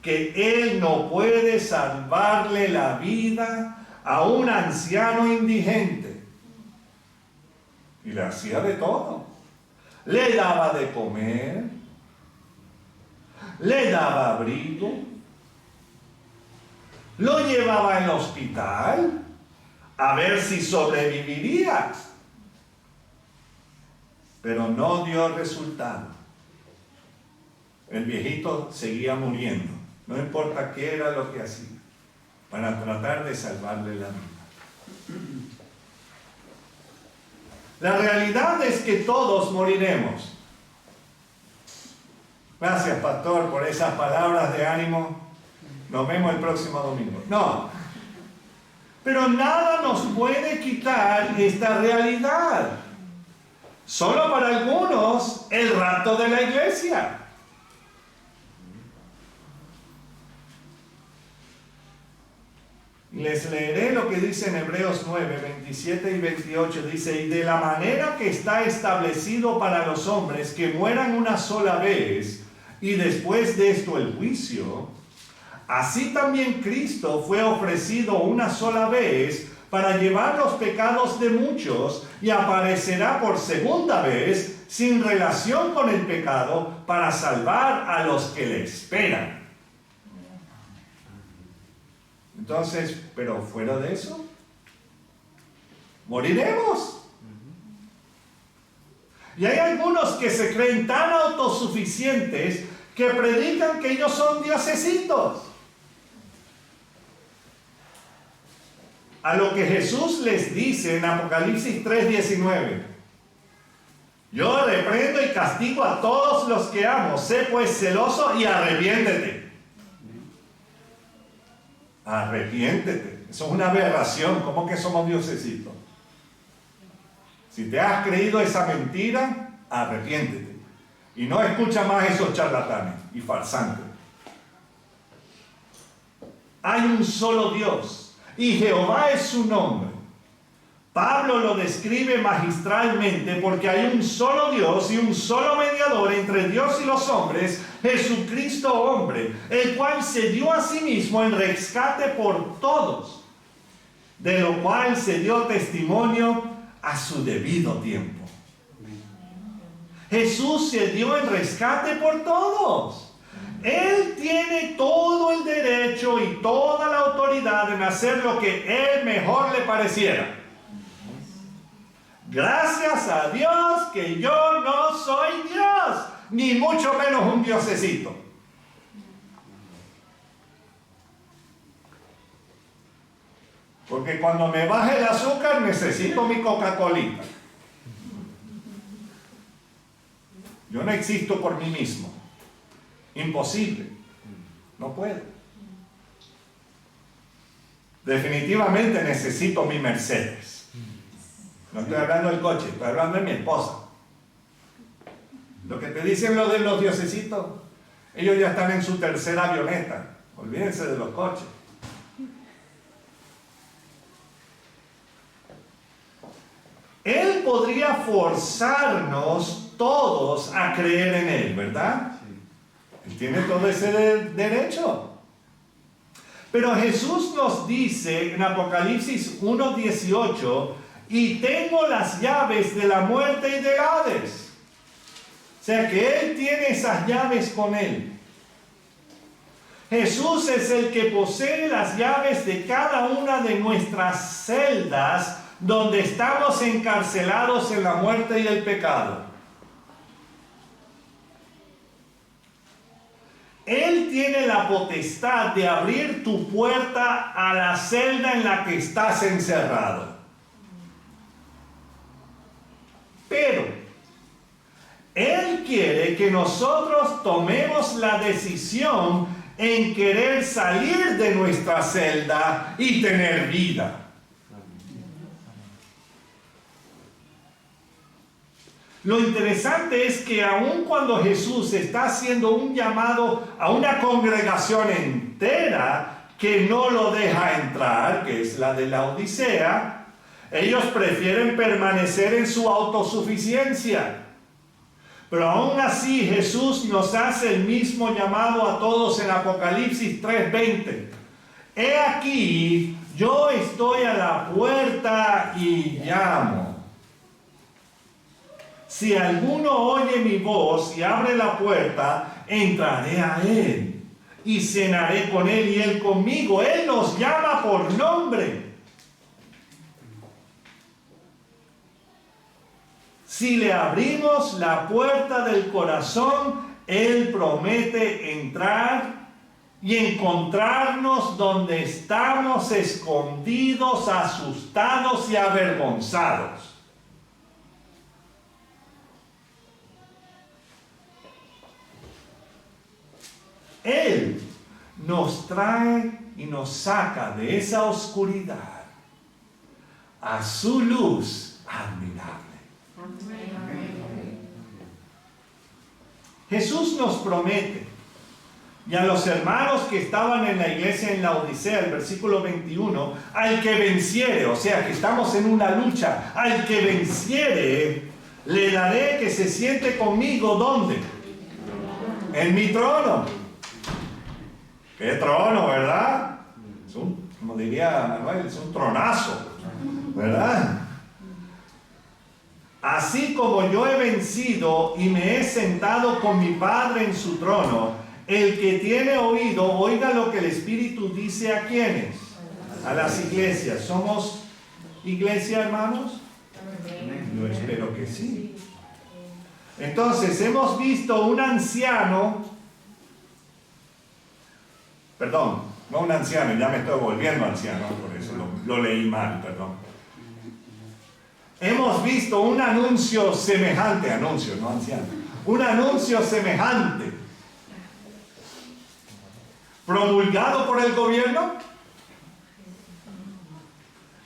que él no puede salvarle la vida a un anciano indigente. Y le hacía de todo. Le daba de comer, le daba abrigo, lo llevaba al hospital a ver si sobreviviría. Pero no dio resultado. El viejito seguía muriendo. No importa qué era lo que hacía, para tratar de salvarle la vida. La realidad es que todos moriremos. Gracias, pastor, por esas palabras de ánimo. Nos vemos el próximo domingo. No. Pero nada nos puede quitar esta realidad. Solo para algunos, el rapto de la iglesia. Les leeré lo que dice en Hebreos 9, 27 y 28. Dice: y de la manera que está establecido para los hombres que mueran una sola vez, y después de esto el juicio, así también Cristo fue ofrecido una sola vez para llevar los pecados de muchos, y aparecerá por segunda vez sin relación con el pecado para salvar a los que le esperan. Entonces, pero fuera de eso, moriremos. Y hay algunos que se creen tan autosuficientes que predican que ellos son diosesitos. A lo que Jesús les dice en Apocalipsis 3:19: yo reprendo y castigo a todos los que amo, sé pues celoso y arrepiéntete. Arrepiéntete. Eso es una aberración. ¿Cómo que somos diosecitos? Si te has creído esa mentira, arrepiéntete. Y no escucha más esos charlatanes y farsantes. Hay un solo Dios y Jehová es su nombre. Pablo lo describe magistralmente porque hay un solo Dios y un solo mediador entre Dios y los hombres, Jesucristo hombre, el cual se dio a sí mismo en rescate por todos, de lo cual se dio testimonio a su debido tiempo. Jesús se dio en rescate por todos. Él tiene todo el derecho y toda la autoridad en hacer lo que él mejor le pareciera. Gracias a Dios que yo no soy Dios, ni mucho menos un diosecito. Porque cuando me baje el azúcar necesito mi Coca-Colita. Yo no existo por mí mismo. Imposible. No puedo. Definitivamente necesito mi Mercedes. No estoy hablando del coche, estoy hablando de mi esposa. Lo que te dicen los de los diosecitos, ellos ya están en su tercera avioneta. Olvídense de los coches. Él podría forzarnos todos a creer en Él, ¿verdad? Él tiene todo ese derecho. Pero Jesús nos dice en Apocalipsis 1:18, y tengo las llaves de la muerte y del Hades. O sea que Él tiene esas llaves con Él. Jesús es el que posee las llaves de cada una de nuestras celdas donde estamos encarcelados en la muerte y el pecado. Él tiene la potestad de abrir tu puerta a la celda en la que estás encerrado. Pero Él quiere que nosotros tomemos la decisión en querer salir de nuestra celda y tener vida. Lo interesante es que aun cuando Jesús está haciendo un llamado a una congregación entera que no lo deja entrar, que es la de la Odisea, ellos prefieren permanecer en su autosuficiencia. Pero aún así Jesús nos hace el mismo llamado a todos en Apocalipsis 3:20. He aquí, yo estoy a la puerta y llamo. Si alguno oye mi voz y abre la puerta, entraré a él y cenaré con él y él conmigo. Él nos llama por nombre. Si le abrimos la puerta del corazón, Él promete entrar y encontrarnos donde estamos escondidos, asustados y avergonzados. Él nos trae y nos saca de esa oscuridad a su luz admirable. Jesús nos promete, y a los hermanos que estaban en la iglesia en la Odisea, el versículo 21, al que venciere, o sea que estamos en una lucha, al que venciere, le daré que se siente conmigo, ¿dónde? En mi trono. ¿Qué trono, verdad? Es un, como diría Manuel, es un tronazo, ¿verdad? Así como yo he vencido y me he sentado con mi Padre en su trono, el que tiene oído, oiga lo que el Espíritu dice a quienes, a las iglesias. ¿Somos iglesia, hermanos? Yo espero que sí. Entonces, hemos visto un anciano, perdón, no un anciano, ya me estoy volviendo anciano, por eso lo leí mal, perdón. Hemos visto un anuncio semejante, no anciano, un anuncio semejante, promulgado por el gobierno,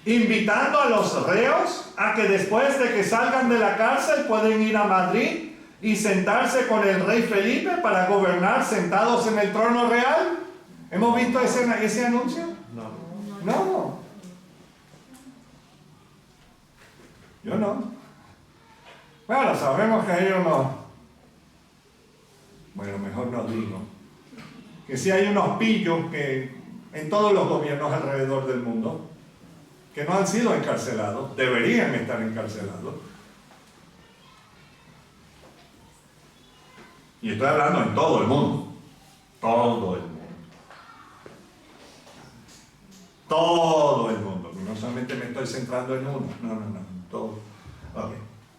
invitando a los reos a que después de que salgan de la cárcel pueden ir a Madrid y sentarse con el rey Felipe para gobernar sentados en el trono real. ¿Hemos visto ese anuncio? No. Yo no. Bueno, sabemos que hay unos... Bueno, mejor no digo. Que sí hay unos pillos que en todos los gobiernos alrededor del mundo que no han sido encarcelados, deberían estar encarcelados. Y estoy hablando en todo el mundo. Todo el mundo. Todo el mundo. No solamente me estoy centrando en uno. No. Todo. Ok.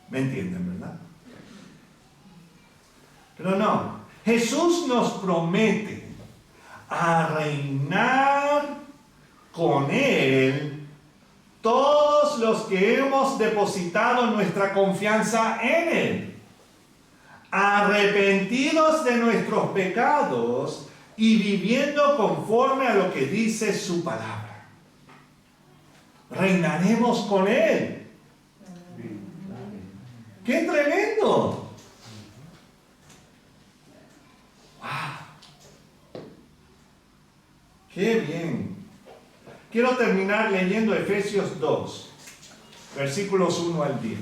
¿Me entienden, verdad? Pero no. Jesús nos promete a reinar con Él todos los que hemos depositado nuestra confianza en Él, arrepentidos de nuestros pecados y viviendo conforme a lo que dice su palabra. Reinaremos con Él. ¡Qué tremendo! ¡Wow! ¡Qué bien! Quiero terminar leyendo Efesios 2, versículos 1 al 10.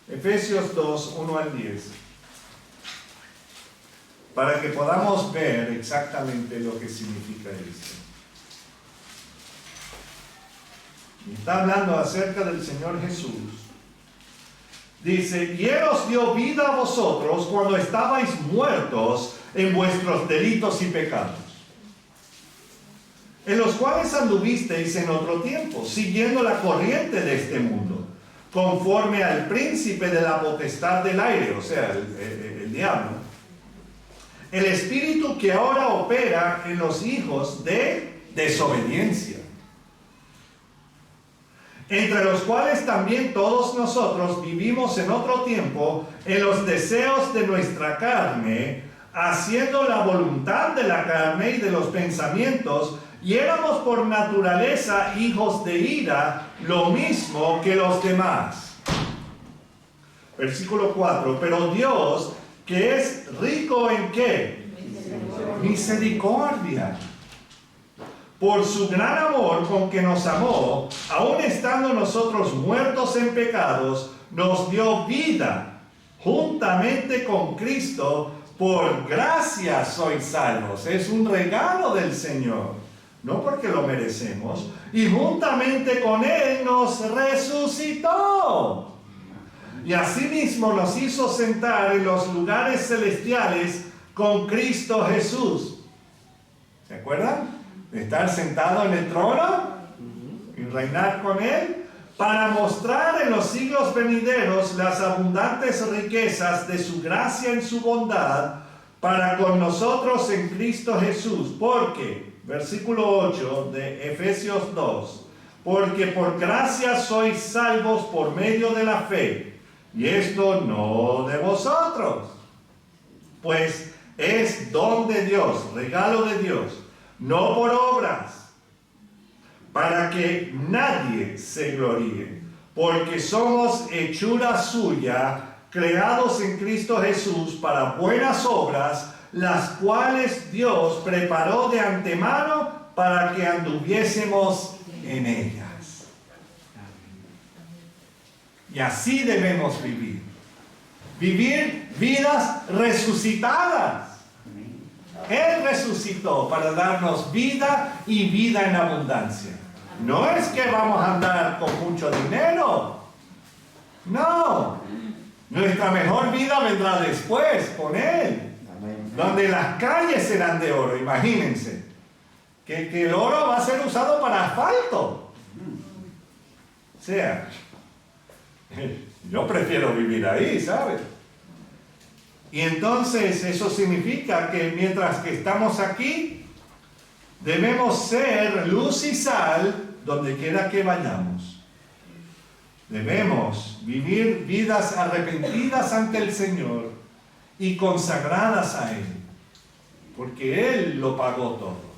Efesios 2, 1 al 10. Para que podamos ver exactamente lo que significa esto. Está hablando acerca del Señor Jesús. Dice, y Él os dio vida a vosotros cuando estabais muertos en vuestros delitos y pecados, en los cuales anduvisteis en otro tiempo, siguiendo la corriente de este mundo, conforme al príncipe de la potestad del aire, o sea, el diablo, el espíritu que ahora opera en los hijos de desobediencia, entre los cuales también todos nosotros vivimos en otro tiempo en los deseos de nuestra carne, haciendo la voluntad de la carne y de los pensamientos, y éramos por naturaleza hijos de ira, lo mismo que los demás. Versículo 4, pero Dios, que es rico en ¿qué? Misericordia. Por su gran amor con que nos amó, aun estando nosotros muertos en pecados, nos dio vida juntamente con Cristo. Por gracia sois salvos. Es un regalo del Señor, no porque lo merecemos. Y juntamente con Él nos resucitó. Y asimismo nos hizo sentar en los lugares celestiales con Cristo Jesús. ¿Se acuerdan? De estar sentado en el trono y reinar con Él, para mostrar en los siglos venideros las abundantes riquezas de su gracia en su bondad para con nosotros en Cristo Jesús. Porque, versículo 8 de Efesios 2, porque por gracia sois salvos por medio de la fe, y esto no de vosotros, pues es don de Dios, regalo de Dios, no por obras, para que nadie se gloríe, porque somos hechura suya, creados en Cristo Jesús para buenas obras, las cuales Dios preparó de antemano para que anduviésemos en ellas. Y así debemos vivir. Vivir vidas resucitadas. Él resucitó para darnos vida y vida en abundancia. No es que vamos a andar con mucho dinero. No. Nuestra mejor vida vendrá después con Él. Donde las calles serán de oro. Imagínense. Que el oro va a ser usado para asfalto. O sea, yo prefiero vivir ahí, ¿sabes? Y entonces eso significa que mientras que estamos aquí, debemos ser luz y sal donde quiera que vayamos. Debemos vivir vidas arrepentidas ante el Señor y consagradas a Él, porque Él lo pagó todo.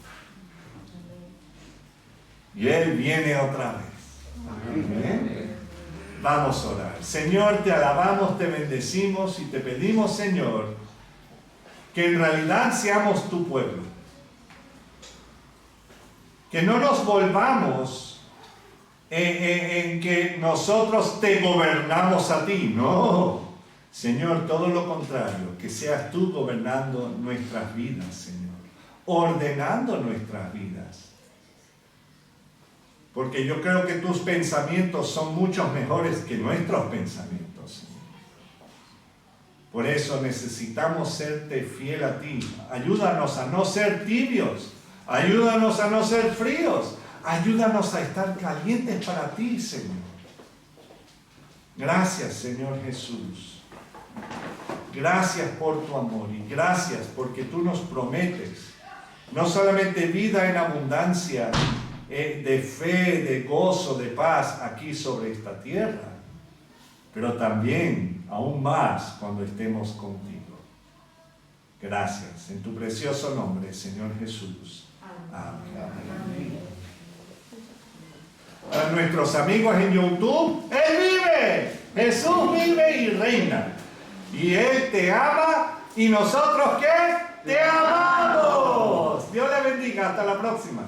Y Él viene otra vez. Amén. Vamos a orar. Señor, te alabamos, te bendecimos y te pedimos, Señor, que en realidad seamos tu pueblo. Que no nos volvamos en que nosotros te gobernamos a ti. No, Señor, todo lo contrario. Que seas tú gobernando nuestras vidas, Señor. Ordenando nuestras vidas. Porque yo creo que tus pensamientos son mucho mejores que nuestros pensamientos, Señor. Por eso necesitamos serte fiel a ti. Ayúdanos a no ser tibios. Ayúdanos a no ser fríos. Ayúdanos a estar calientes para ti, Señor. Gracias, Señor Jesús. Gracias por tu amor y gracias porque tú nos prometes no solamente vida en abundancia, de fe, de gozo, de paz aquí sobre esta tierra, pero también aún más cuando estemos contigo. Gracias. En tu precioso nombre, Señor Jesús. Amén. Para nuestros amigos en YouTube, Él vive. Jesús vive y reina. Y Él te ama. ¿Y nosotros qué? ¡Te amamos! Dios le bendiga. Hasta la próxima.